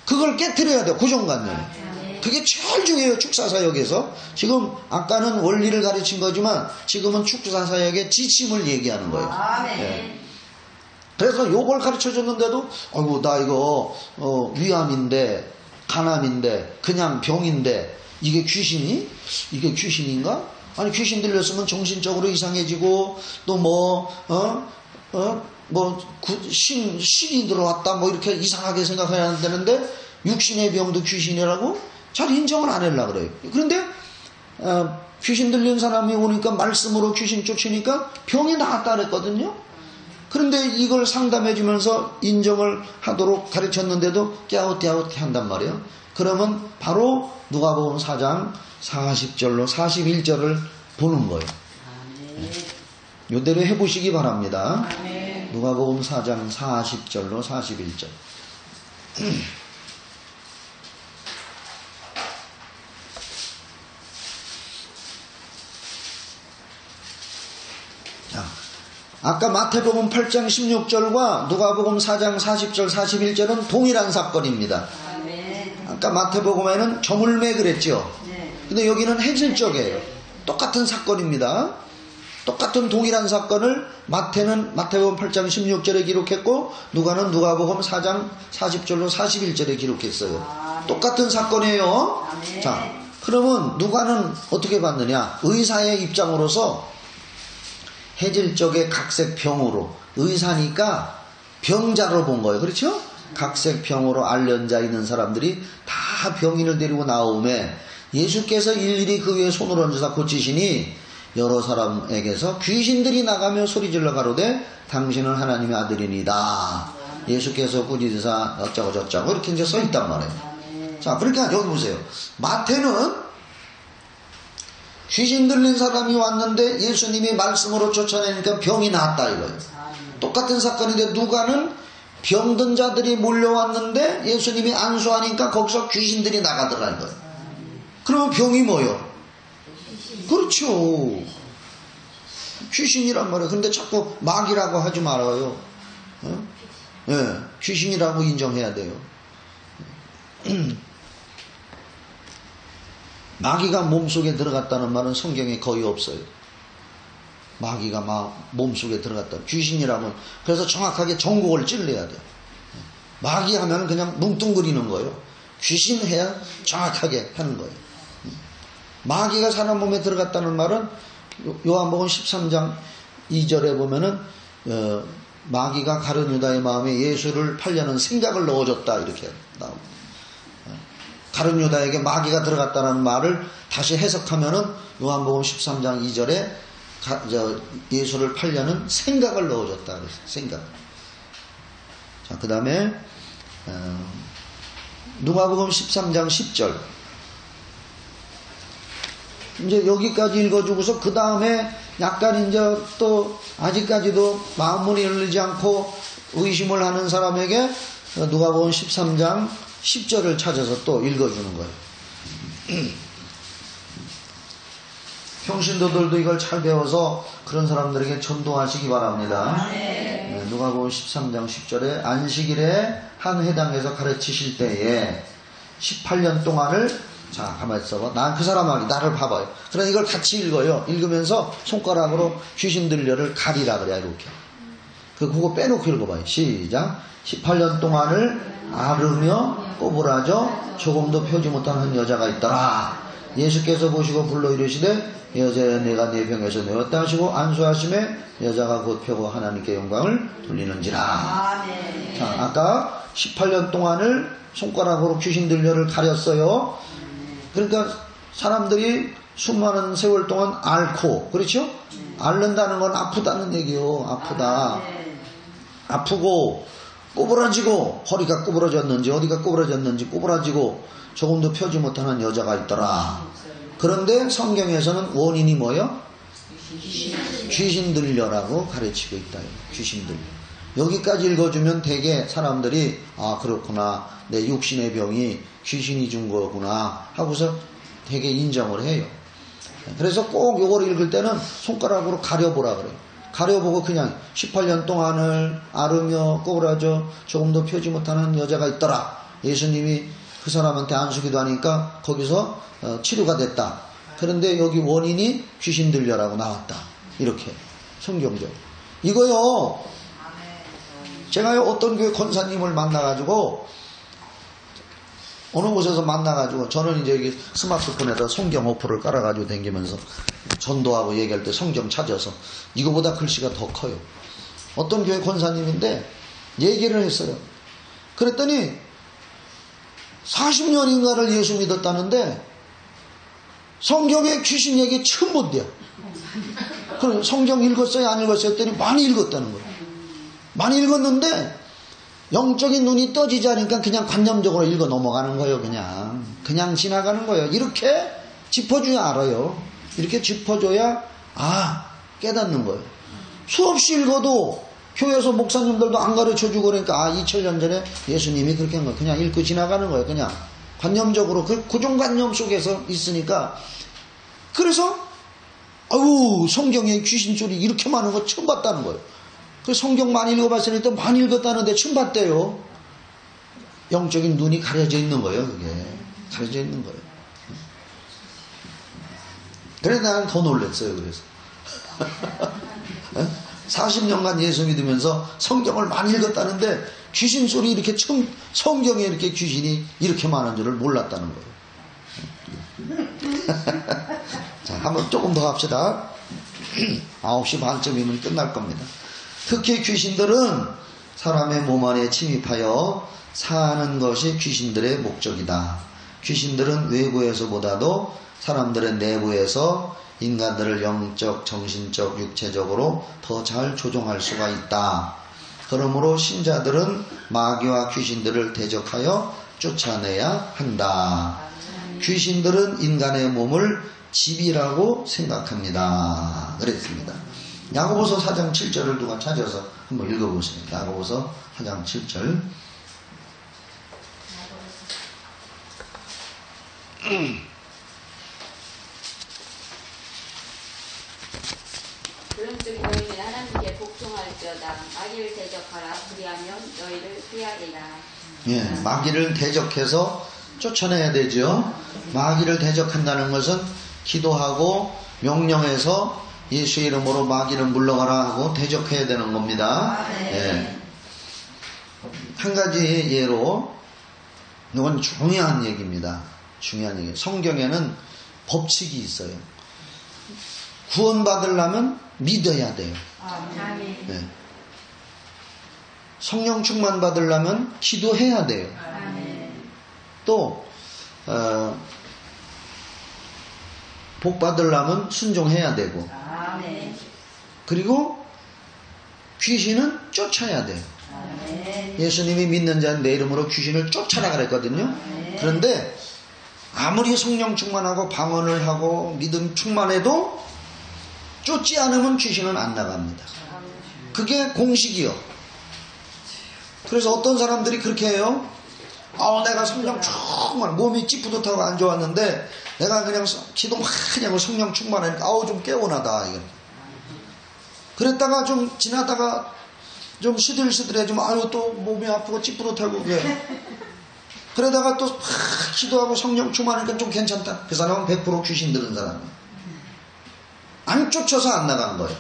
그걸 깨트려야 돼요. 고정관념. 그게 제일 중요해요. 축사사역에서. 지금 아까는 원리를 가르친 거지만 지금은 축사사역의 지침을 얘기하는 거예요. 네. 그래서 요걸 가르쳐줬는데도 아이고 나 이거 위암인데 간암인데 그냥 병인데 이게 귀신이? 이게 귀신인가? 아니 귀신 들렸으면 정신적으로 이상해지고 또 신이 들어왔다 뭐 이렇게 이상하게 생각해야 되는데 육신의 병도 귀신이라고 잘 인정을 안 하려고 그래요. 그런데 귀신 들린 사람이 오니까 말씀으로 귀신 쫓으니까 병이 나았다 그랬거든요. 그런데 이걸 상담해 주면서 인정을 하도록 가르쳤는데도 깨웃깨웃 한단 말이에요. 그러면 바로 누가복음 4장 40절로 41절을 보는 거예요. 이대로 해보시기 바랍니다. 누가복음 4장 40절로 41절. 자, 아까 마태복음 8장 16절과 누가복음 4장 40절 41절은 동일한 사건입니다. 아까 마태복음에는 저물매 그랬죠. 근데 여기는 해질적이에요. 똑같은 사건입니다. 똑같은 동일한 사건을 마태는 마태복음 8장 16절에 기록했고 누가는 누가복음 4장 40절로 41절에 기록했어요. 똑같은 사건이에요. 자, 그러면 누가는 어떻게 봤느냐? 의사의 입장으로서 해질적의 각색 병으로 의사니까 병자로 본 거예요. 그렇죠? 각색 병으로 알련자 있는 사람들이 다 병인을 데리고 나오매 예수께서 일일이 그 위에 손을 얹으사 고치시니 여러 사람에게서 귀신들이 나가며 소리질러 가로되 당신은 하나님의 아들이니다. 예수께서 꾸짖으사 어쩌고 저쩌고 이렇게 이제 써있단 말이에요. 자, 그러니까 여기 보세요. 마태는 귀신 들린 사람이 왔는데 예수님이 말씀으로 쫓아내니까 병이 나았다 이거예요. 똑같은 사건인데 누가는 병든 자들이 몰려왔는데 예수님이 안수하니까 거기서 귀신들이 나가더라 이거예요. 그러면 병이 뭐예요? 그렇죠. 귀신이란 말이에요. 근데 자꾸 마귀라고 하지 말아요. 예, 귀신이라고 인정해야 돼요. 마귀가 몸속에 들어갔다는 말은 성경에 거의 없어요. 마귀가 몸속에 들어갔다. 귀신이라면 그래서 정확하게 정곡을 찔러야 돼요. 마귀 하면 그냥 뭉뚱그리는 거예요. 귀신 해야 정확하게 하는 거예요. 마귀가 사람 몸에 들어갔다는 말은 요한복음 13장 2절에 보면은 마귀가 가룟 유다의 마음에 예수를 팔려는 생각을 넣어줬다 이렇게 나옵니다. 가룟 유다에게 마귀가 들어갔다는 말을 다시 해석하면은 요한복음 13장 2절에 예수를 팔려는 생각을 넣어줬다. 생각. 자, 그 다음에 누가복음 13장 10절. 이제 여기까지 읽어주고서 그 다음에 약간 이제 또 아직까지도 마음문이 열리지 않고 의심을 하는 사람에게 누가복음 13장 10절을 찾아서 또 읽어주는 거예요. 평신도들도 이걸 잘 배워서 그런 사람들에게 전도하시기 바랍니다. 누가복음 13장 10절에 안식일에 한 회당에서 가르치실 때에 18년 동안을 자, 가만히 있어봐. 난 그 사람하고 나를 봐봐요. 그러나 이걸 같이 읽어요. 읽으면서 손가락으로 귀신 들려를 가리라 그래야 이렇게. 그거 빼놓고 읽어봐요. 시작. 18년 동안을 앓으며 꼬부라져 조금도 펴지 못한 한 여자가 있더라. 예수께서 보시고 불러 이르시되 여자야 내가 네 병에서 내었다 하시고 안수하심에 여자가 곧 펴고 하나님께 영광을 돌리는지라. 자, 아까 18년 동안을 손가락으로 귀신 들려를 가렸어요. 그러니까 사람들이 수많은 세월 동안 앓고, 그렇죠? 앓는다는 건 아프다는 얘기요. 아프다. 아프고 꼬부라지고 허리가 꼬부라졌는지 어디가 꼬부라졌는지 꼬부라지고 조금도 펴지 못하는 여자가 있더라. 그런데 성경에서는 원인이 뭐예요? 귀신 들려라고 가르치고 있다. 귀신 들려. 여기까지 읽어주면 되게 사람들이 아 그렇구나, 내 육신의 병이 귀신이 준 거구나 하고서 되게 인정을 해요. 그래서 꼭 요걸 읽을 때는 손가락으로 가려보라 그래요. 가려보고 그냥 18년 동안을 앓으며 꼬부라져 조금도 펴지 못하는 여자가 있더라. 예수님이 그 사람한테 안수기도 하니까 거기서 치료가 됐다. 그런데 여기 원인이 귀신 들려라고 나왔다. 이렇게 성경적. 이거요. 제가요 어떤 교회 권사님을 만나가지고 어느 곳에서 만나가지고 저는 이제 여기 스마트폰에다 성경 어플을 깔아가지고 다니면서 전도하고 얘기할 때 성경 찾아서 이거보다 글씨가 더 커요. 어떤 교회 권사님인데 얘기를 했어요. 그랬더니 40년인가를 예수 믿었다는데 성경에 귀신 얘기 처음 본대요. 그럼 성경 읽었어요 안 읽었어요 했더니 많이 읽었다는 거예요. 많이 읽었는데 영적인 눈이 떠지지 않으니까 그냥 관념적으로 읽어 넘어가는 거예요. 그냥 지나가는 거예요. 이렇게 짚어줘야 알아요. 이렇게 짚어줘야 깨닫는 거예요. 수없이 읽어도 교회에서 목사님들도 안 가르쳐주고 그러니까 2000년 전에 예수님이 그렇게 한 거예요. 그냥 읽고 지나가는 거예요. 그냥 관념적으로 그 고정관념 속에서 있으니까. 그래서 성경에 귀신 소리 이렇게 많은 거 처음 봤다는 거예요. 그 성경 많이 읽어봤으니까 많이 읽었다는데 처음 봤대요. 영적인 눈이 가려져 있는 거예요. 그게 가려져 있는 거예요. 그래서 나는 더 놀랐어요. 그래서 40년간 예수 믿으면서 성경을 많이 읽었다는데 귀신 소리 이렇게 처음 성경에 이렇게 귀신이 이렇게 많은 줄을 몰랐다는 거예요. 자, 한번 조금 더 합시다. 9시 반쯤이면 끝날 겁니다. 특히 귀신들은 사람의 몸 안에 침입하여 사는 것이 귀신들의 목적이다. 귀신들은 외부에서보다도 사람들의 내부에서 인간들을 영적, 정신적, 육체적으로 더 잘 조종할 수가 있다. 그러므로 신자들은 마귀와 귀신들을 대적하여 쫓아내야 한다. 귀신들은 인간의 몸을 집이라고 생각합니다. 그랬습니다. 야고보서 4장 7절을 누가 찾아서 한번 읽어보세요. 야고보서 4장 7절. 그런즉 너희는 하나님께 복종할지어다. 마귀를 대적하라. 그리하면 너희를 피하리라. 예, 마귀를 대적해서 쫓아내야 되죠. 마귀를 대적한다는 것은 기도하고 명령해서 예수의 이름으로 마귀를 물러가라 하고 대적해야 되는 겁니다. 예. 한 가지 예로, 이건 중요한 얘기입니다. 중요한 얘기. 성경에는 법칙이 있어요. 구원받으려면 믿어야 돼요. 네. 성령 충만 받으려면 기도해야 돼요. 또 복 받으려면 순종해야 되고, 그리고 귀신은 쫓아야 돼요. 예수님이 믿는 자는 내 이름으로 귀신을 쫓아라 그랬거든요. 그런데 아무리 성령 충만하고 방언을 하고 믿음 충만해도 쫓지 않으면 귀신은 안 나갑니다. 그게 공식이요. 그래서 어떤 사람들이 그렇게 해요. 내가 성령 충만, 몸이 찌뿌듯하고 안 좋았는데 내가 그냥 기도 많이 하고 성령 충만하니까 좀 개운하다. 이거. 그랬다가 좀 지나다가 좀 시들시들해지면 또 몸이 아프고 찌뿌듯하고 그러다가 또 기도하고 성령 충만하니까 좀 괜찮다. 그 사람은 100% 귀신 들은 사람이에요. 안 쫓아서 안 나간 거예요.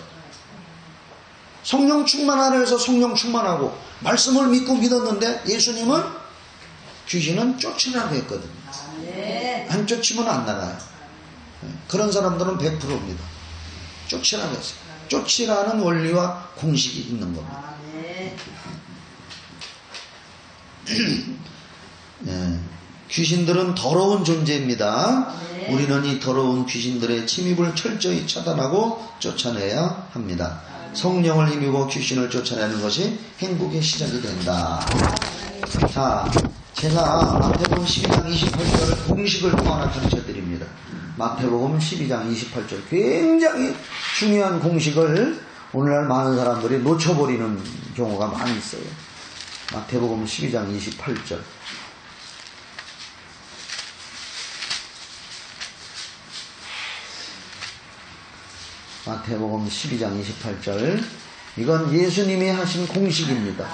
성령 충만하라 해서 성령 충만하고 말씀을 믿고 믿었는데 예수님은 귀신은 쫓으라고 했거든요. 안 쫓으면 안 나가요. 그런 사람들은 100%입니다. 쫓으라고 했어요. 쫓으라는 원리와 공식이 있는 겁니다. 귀신들은 더러운 존재입니다. 우리는 이 더러운 귀신들의 침입을 철저히 차단하고 쫓아내야 합니다. 성령을 힘입어 귀신을 쫓아내는 것이 행복의 시작이 된다. 자, 제가 마태복음 12장 28절을 공식을 또 하나 가르쳐 드립니다. 마태복음 12장 28절 굉장히 중요한 공식을 오늘날 많은 사람들이 놓쳐버리는 경우가 많이 있어요. 마태복음 12장 28절. 마태복음 12장 28절. 이건 예수님이 하신 공식입니다.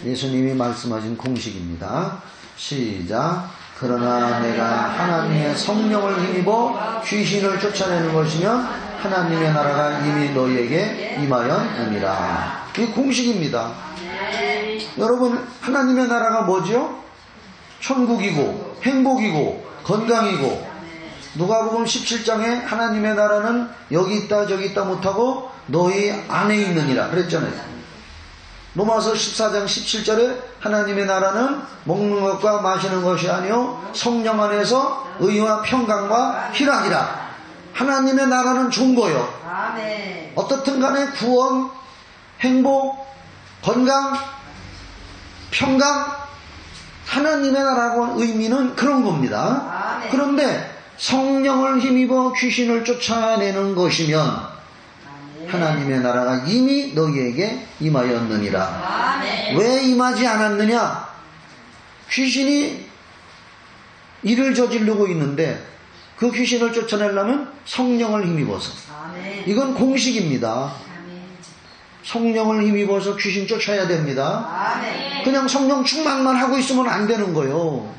예수님이 말씀하신 공식입니다. 시작. 그러나 내가 하나님의 성령을 힘입어 귀신을 쫓아내는 것이면 하나님의 나라가 이미 너희에게 임하였느니라. 이게 공식입니다. 여러분, 하나님의 나라가 뭐죠? 천국이고 행복이고 건강이고, 누가복음 17장에 하나님의 나라는 여기 있다 저기 있다 못하고 너희 안에 있느니라 그랬잖아요. 로마서 14장 17절에 하나님의 나라는 먹는 것과 마시는 것이 아니요 성령 안에서 의와 평강과 희락이라. 하나님의 나라는 좋은 거요. 어떻든 간에 구원, 행복, 건강, 평강, 하나님의 나라고 의미는 그런 겁니다. 그런데 성령을 힘입어 귀신을 쫓아내는 것이면 하나님의 나라가 이미 너희에게 임하였느니라. 왜 임하지 않았느냐? 귀신이 일을 저지르고 있는데 그 귀신을 쫓아내려면 성령을 힘입어서. 이건 공식입니다. 성령을 힘입어서 귀신 쫓아야 됩니다. 그냥 성령 충만만 하고 있으면 안 되는 거예요.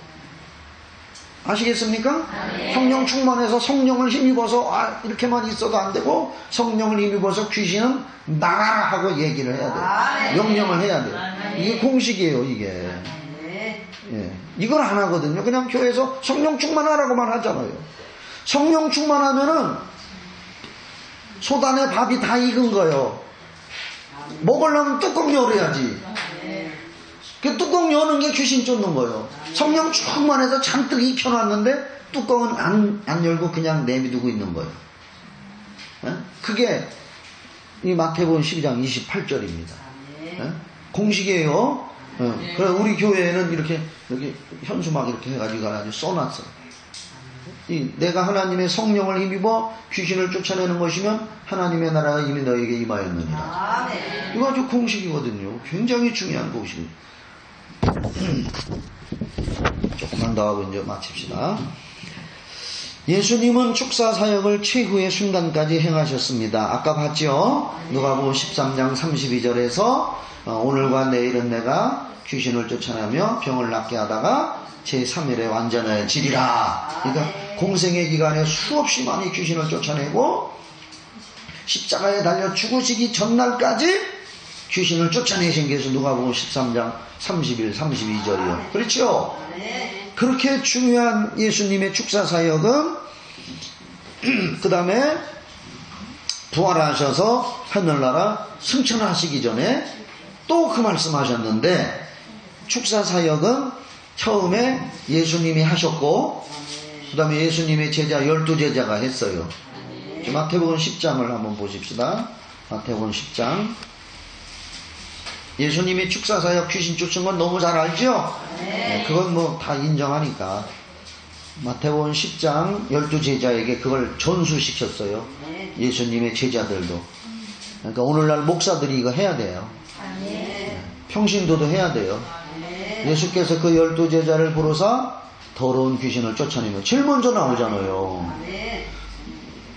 아시겠습니까? 성령 충만해서 성령을 힘입어서 이렇게만 있어도 안 되고, 성령을 힘입어서 귀신은 나가라 하고 얘기를 해야 돼요. 명령을 해야 돼요. 이게 공식이에요, 이게. 예. 이걸 안 하거든요. 그냥 교회에서 성령 충만하라고만 하잖아요. 성령 충만하면은 소단에 밥이 다 익은 거예요. 먹으려면 뚜껑 열어야지. 그 뚜껑 여는 게 귀신 쫓는 거예요. 성령 충만해서 잔뜩 익혀놨는데 뚜껑은 안 열고 그냥 내비두고 있는 거예요. 그게 이 마태복음 12장 28절입니다. 공식이에요. 그래 우리 교회에는 이렇게 현수막 이렇게 해가지고 아주 써놨어요. 내가 하나님의 성령을 힘입어 귀신을 쫓아내는 것이면 하나님의 나라가 이미 너에게 임하였느니라. 이거 아주 공식이거든요. 굉장히 중요한 공식이에요. 조금만 더 하고 이제 마칩시다. 예수님은 축사 사역을 최후의 순간까지 행하셨습니다. 아까 봤죠? 누가복음 13장 32절에서 오늘과 내일은 내가 귀신을 쫓아내며 병을 낫게 하다가 제3일에 완전해지리라. 그러니까 공생의 기간에 수없이 많이 귀신을 쫓아내고 십자가에 달려 죽으시기 전날까지 귀신을 쫓아내신 게 누가복음 13장 31, 32절이요. 그렇죠? 그렇게 중요한 예수님의 축사사역은 그 다음에 부활하셔서 하늘나라 승천하시기 전에 또 그 말씀하셨는데, 축사사역은 처음에 예수님이 하셨고 그 다음에 예수님의 제자 12제자가 했어요. 마태복음 10장을 한번 보십시다. 마태복음 10장. 예수님이 축사사역 귀신 쫓은 건 너무 잘 알죠? 그건 뭐 다 인정하니까. 마태복음 10장 12제자에게 그걸 전수시켰어요. 예수님의 제자들도. 그러니까 오늘날 목사들이 이거 해야 돼요. 평신도도 해야 돼요. 예수께서 그 12제자를 부르사 더러운 귀신을 쫓아내며 제일 먼저 나오잖아요.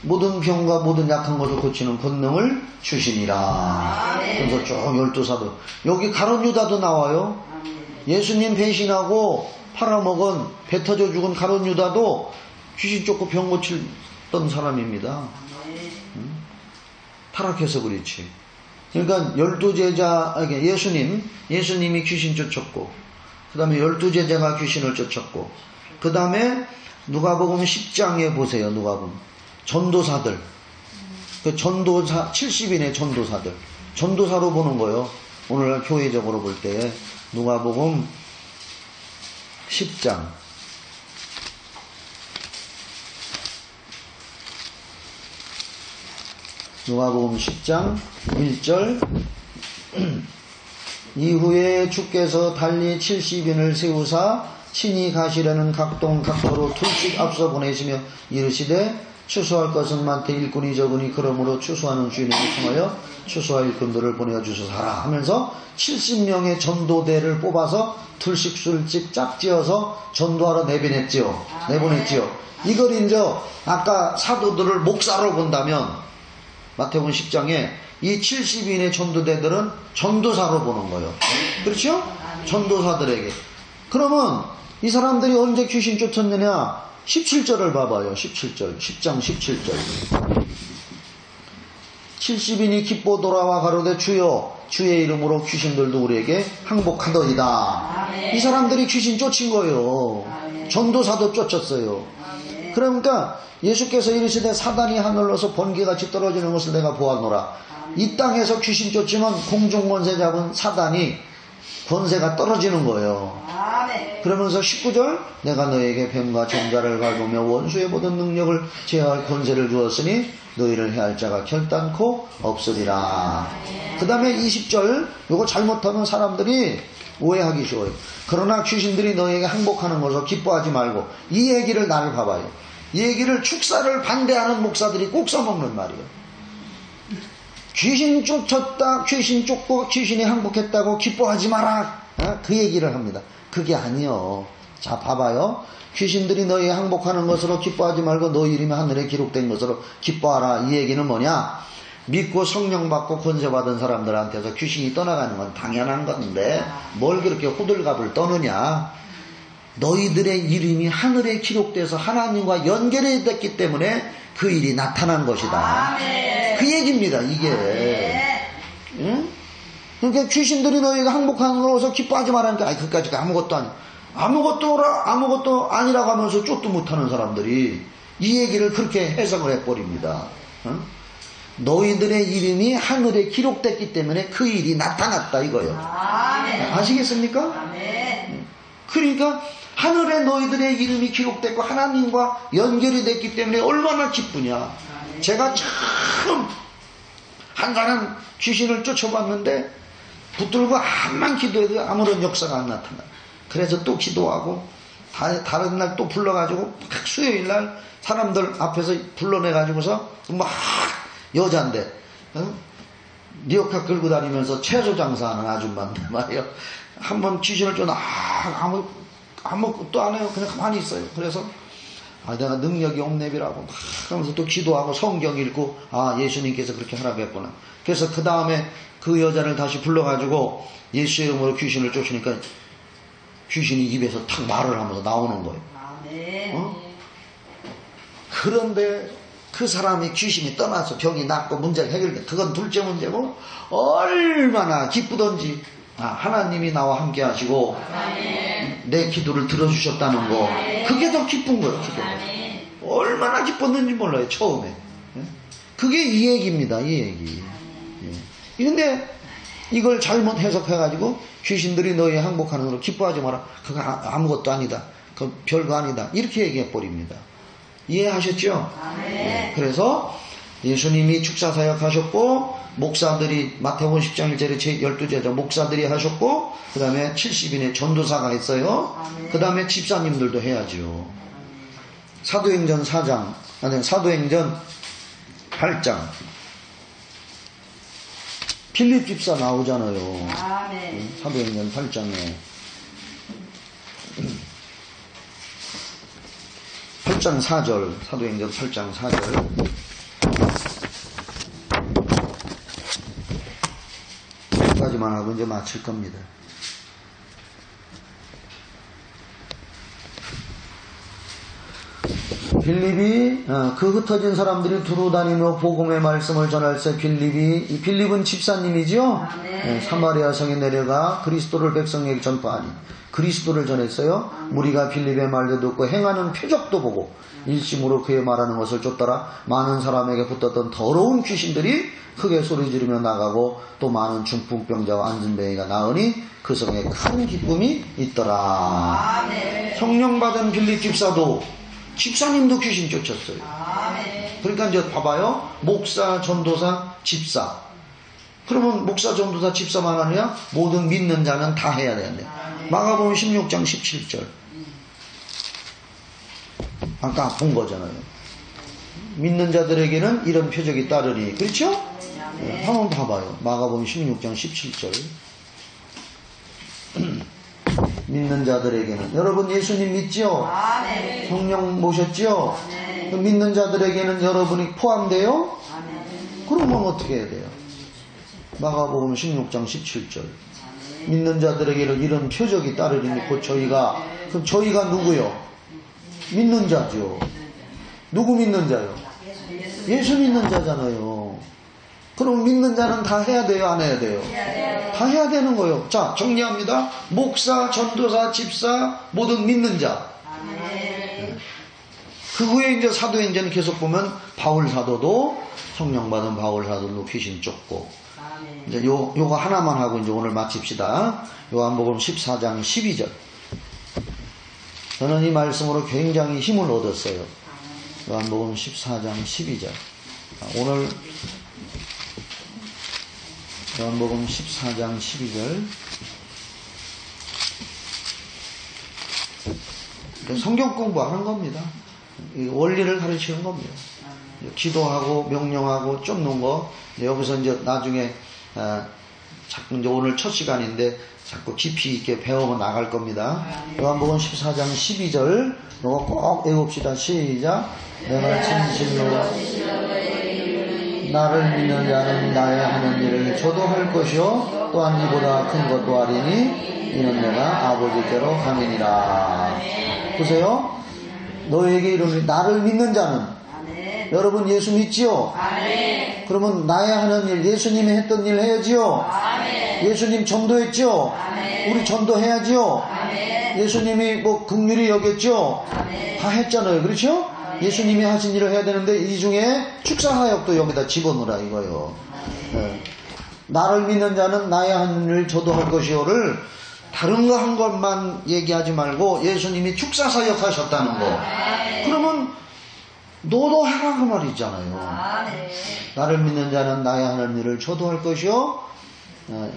모든 병과 모든 약한 것을 고치는 권능을 주시니라. 그래서 쭉 12사도. 여기 가룟 유다도 나와요. 예수님 배신하고 팔아먹은 배 터져 죽은 가룟 유다도 귀신 쫓고 병 고치던 사람입니다. 타락해서 그렇지. 그러니까 12제자, 예수님이 귀신 쫓았고, 그 다음에 12제자가 귀신을 쫓았고, 그 다음에 누가복음 10장에 보세요. 누가복음 전도사들, 그 전도사 70인의 전도사들, 전도사로 보는 거예요. 오늘날 교회적으로 볼 때 누가복음 10장 누가복음 10장 1절 이후에 주께서 달리 70인을 세우사 친히 가시려는 각동 각도로 둘씩 앞서 보내시며 이르시되 추수할 것은 많되 일꾼이 적으니 그러므로 추수하는 주인에게 청하여 추수할 일꾼들을 보내주소서라 하면서 70명의 전도대를 뽑아서 둘씩 술씩 짝지어서 전도하러 내보냈지요. 이걸 이제 아까 사도들을 목사로 본다면 마태복음 10장에 이 70인의 전도대들은 전도사로 보는 거예요. 그렇죠? 전도사들에게. 그러면 이 사람들이 언제 귀신 쫓았느냐? 17절을 봐봐요. 17절. 10장 17절. 70인이 기뻐 돌아와 가로되 주여 주의 이름으로 귀신들도 우리에게 항복하더이다. 이 사람들이 귀신 쫓은 거예요. 전도사도 쫓았어요. 그러니까 예수께서 이르시되 사단이 하늘로서 번개같이 떨어지는 것을 내가 보았노라. 이 땅에서 귀신 쫓으면 공중권세 잡은 사단이 권세가 떨어지는 거예요. 그러면서 19절 내가 너에게 뱀과 정자를 밟으며 원수의 모든 능력을 제어할 권세를 주었으니 너희를 해할 자가 결단코 없으리라. 그 다음에 20절 요거 잘못하면 사람들이 오해하기 쉬워요. 그러나 귀신들이 너에게 항복하는 것을 기뻐하지 말고. 이 얘기를 나를 봐봐요. 이 얘기를 축사를 반대하는 목사들이 꼭 써먹는 말이에요. 귀신 쫓았다, 귀신 쫓고 귀신이 항복했다고 기뻐하지 마라. 그 얘기를 합니다. 그게 아니요. 자, 봐봐요. 귀신들이 너희 항복하는 것으로 기뻐하지 말고 너희 이름이 하늘에 기록된 것으로 기뻐하라. 이 얘기는 뭐냐? 믿고 성령 받고 권세 받은 사람들한테서 귀신이 떠나가는 건 당연한 건데 뭘 그렇게 호들갑을 떠느냐? 너희들의 이름이 하늘에 기록돼서 하나님과 연결이 됐기 때문에 그 일이 나타난 것이다. 그 얘기입니다. 이게. 응? 그러니까 귀신들이 너희가 항복하는 거라서 기뻐하지 말라니까 그까짓 아무것도 아니. 아무것도 아니라고 하면서 쫓도 못하는 사람들이 이 얘기를 그렇게 해석을 해버립니다. 응? 너희들의 이름이 하늘에 기록됐기 때문에 그 일이 나타났다 이거예요. 아시겠습니까? 그러니까 하늘에 너희들의 이름이 기록됐고 하나님과 연결이 됐기 때문에 얼마나 기쁘냐. 제가 참 한 사람 귀신을 쫓아봤는데 붙들고 암만 기도해도 아무런 역사가 안 나타나. 그래서 또 기도하고 다른 날 또 불러가지고 수요일 날 사람들 앞에서 불러내가지고서 막 여잔데 리어카 끌고 다니면서 채소 장사하는 아줌마인데 말이에요. 한번 귀신을 쫓아 아무것도 안 해요. 그냥 가만히 있어요. 그래서 내가 능력이 없네비라고 막 하면서 또 기도하고 성경 읽고 예수님께서 그렇게 하라고 했구나. 그래서 그 다음에 그 여자를 다시 불러가지고 예수의 이름으로 귀신을 쫓으니까 귀신이 입에서 탁 말을 하면서 나오는 거예요. 그런데 그 사람이 귀신이 떠나서 병이 낫고 문제가 해결돼. 그건 둘째 문제고 얼마나 기쁘던지 하나님이 나와 함께 하시고 내 기도를 들어주셨다는 거. 그게 더 기쁜 거예요. 그게. 얼마나 기뻤는지 몰라요. 처음에. 그게 이 얘기입니다. 이 얘기. 그런데 이걸 잘못 해석해가지고 귀신들이 너희 항복하는 걸로 기뻐하지 마라. 그거 아무것도 아니다. 그거 별거 아니다. 이렇게 얘기해버립니다. 이해하셨죠? 그래서 예수님이 축사사역 하셨고 목사들이 마태복음 10장 1절에 제 12제자 목사들이 하셨고 그 다음에 70인의 전도사가 했어요. 그 다음에 집사님들도 해야죠. 사도행전 4장 아니 사도행전 8장 필립 집사 나오잖아요. 사도행전 8장에 8장 4절 사도행전 8장 4절 여기까지만 하고 이제 마칠 겁니다. 빌립이 그 흩어진 사람들이 두루 다니며 복음의 말씀을 전할세 빌립은 집사님이죠. 사마리아 성에 내려가 그리스도를 백성에게 전파하니 그리스도를 전했어요. 무리가 빌립의 말도 듣고 행하는 표적도 보고 일심으로 그의 말하는 것을 쫓더라. 많은 사람에게 붙었던 더러운 귀신들이 크게 소리 지르며 나가고 또 많은 중풍병자와 안진뱅이가 나으니 그 성에 큰 기쁨이 있더라. 성령 받은 빌립 집사님도 귀신 쫓았어요. 그러니까 이제 봐봐요. 목사, 전도사, 집사. 그러면 목사, 전도사, 집사만 하느냐? 모든 믿는 자는 다 해야 되는데. 마가복음 16장 17절. 아까 본 거잖아요. 믿는 자들에게는 이런 표적이 따르니. 그렇죠? 한번 봐봐요. 마가복음 16장 17절. 믿는 자들에게는. 여러분 예수님 믿죠? 성령 모셨죠? 믿는 자들에게는 여러분이 포함돼요? 그러면 어떻게 해야 돼요? 마가복음 16장 17절. 믿는 자들에게는 이런 표적이 따르리니 곧 저희가. 그럼 저희가 누구요? 믿는 자죠. 누구 믿는 자요? 예수 믿는 자잖아요. 그럼 믿는 자는 다 해야 돼요? 안 해야 돼요? 다 해야 되는 거예요. 자, 정리합니다. 목사, 전도사, 집사, 모든 믿는 자. 그 후에 이제 사도행전을 계속 보면 바울 사도도 성령 받은 바울 사도도 귀신 쫓고. 이제 요거 하나만 하고 이제 오늘 마칩시다. 요한복음 14장 12절. 저는 이 말씀으로 굉장히 힘을 얻었어요. 요한복음 14장 12절. 오늘 요한복음 14장 12절. 성경 공부하는 겁니다. 원리를 가르치는 겁니다. 기도하고 명령하고 쫓는 거. 여기서 이제 나중에 자꾸 이제 오늘 첫 시간인데 자꾸 깊이 있게 배워 나갈 겁니다. 요한복음 14장 12절. 이거 꼭 외웁시다. 시작. 내가 진실로 나를 믿는 자는 나의 하는 일을 저도 할 것이요 또한 이보다 큰 것도 하리니 이는 내가 아버지께로 가느니라. 보세요. 너에게 이르노니 나를 믿는 자는. 여러분 예수 믿지요? 그러면 나의 하는 일, 예수님이 했던 일 해야지요. 예수님 전도했죠? 우리 전도해야지요. 예수님이 뭐 긍휼히 여겼죠? 다 했잖아요. 그렇죠? 예수님이 하신 일을 해야 되는데 이 중에 축사사역도 여기다 집어넣으라 이거요. 나를 믿는 자는 나의 하는 일을 저도 할 것이요를 다른 거 한 것만 얘기하지 말고 예수님이 축사사역 하셨다는 거. 그러면 너도 하라 그 말이잖아요. 나를 믿는 자는 나의 하는 일을 저도 할 것이요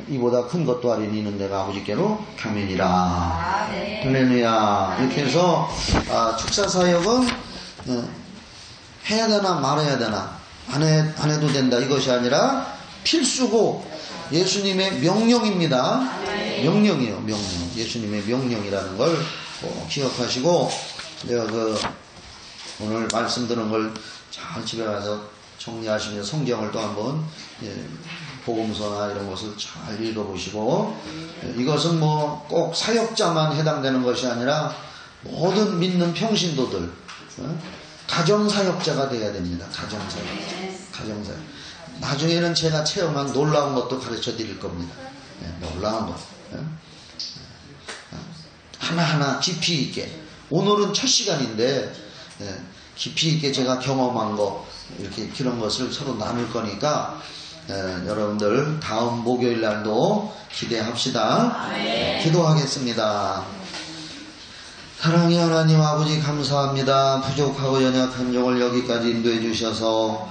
이보다 큰 것도 아리니 이는 내가 아버지께로 가면이라. 할렐루야. 이렇게 해서 축사 사역은 해야 되나 말아야 되나 안 해도 된다 이것이 아니라 필수고 예수님의 명령입니다. 명령이에요. 명령. 예수님의 명령이라는 걸 기억하시고 내가 오늘 말씀 드는 걸 잘 집에 가서 정리하시면서 성경을 또 한번 복음서나 이런 것을 잘 읽어보시고 이것은 뭐 꼭 사역자만 해당되는 것이 아니라 모든 믿는 평신도들 가정사역자가 돼야 됩니다. 가정사역. 나중에는 제가 체험한 놀라운 것도 가르쳐 드릴 겁니다. 놀라운 것. 하나하나 깊이 있게. 오늘은 첫 시간인데 깊이 있게 제가 경험한 거 이렇게 그런 것을 서로 나눌 거니까 여러분들 다음 목요일 날도 기대합시다. 기도하겠습니다. 사랑의 하나님 아버지 감사합니다. 부족하고 연약한 종을 여기까지 인도해 주셔서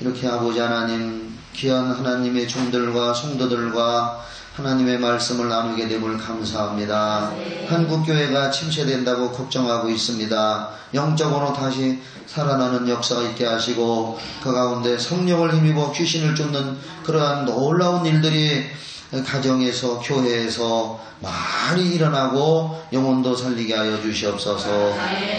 이렇게 아버지 하나님 귀한 하나님의 종들과 성도들과 하나님의 말씀을 나누게 됨을 감사합니다. 한국교회가 침체된다고 걱정하고 있습니다. 영적으로 다시 살아나는 역사가 있게 하시고 그 가운데 성령을 힘입어 귀신을 쫓는 그러한 놀라운 일들이 가정에서 교회에서 많이 일어나고 영혼도 살리게 하여 주시옵소서.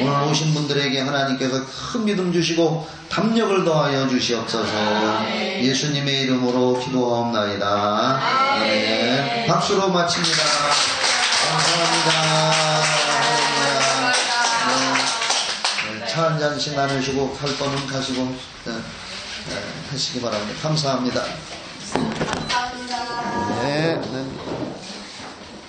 오늘 오신 분들에게 하나님께서 큰 믿음 주시고 담력을 더하여 주시옵소서. 예수님의 이름으로 기도하옵나이다. 아멘. 박수로 마칩니다. 감사합니다. 차 한 잔씩 나누시고 갈 거는 가시고 하시기 바랍니다. 감사합니다. 네.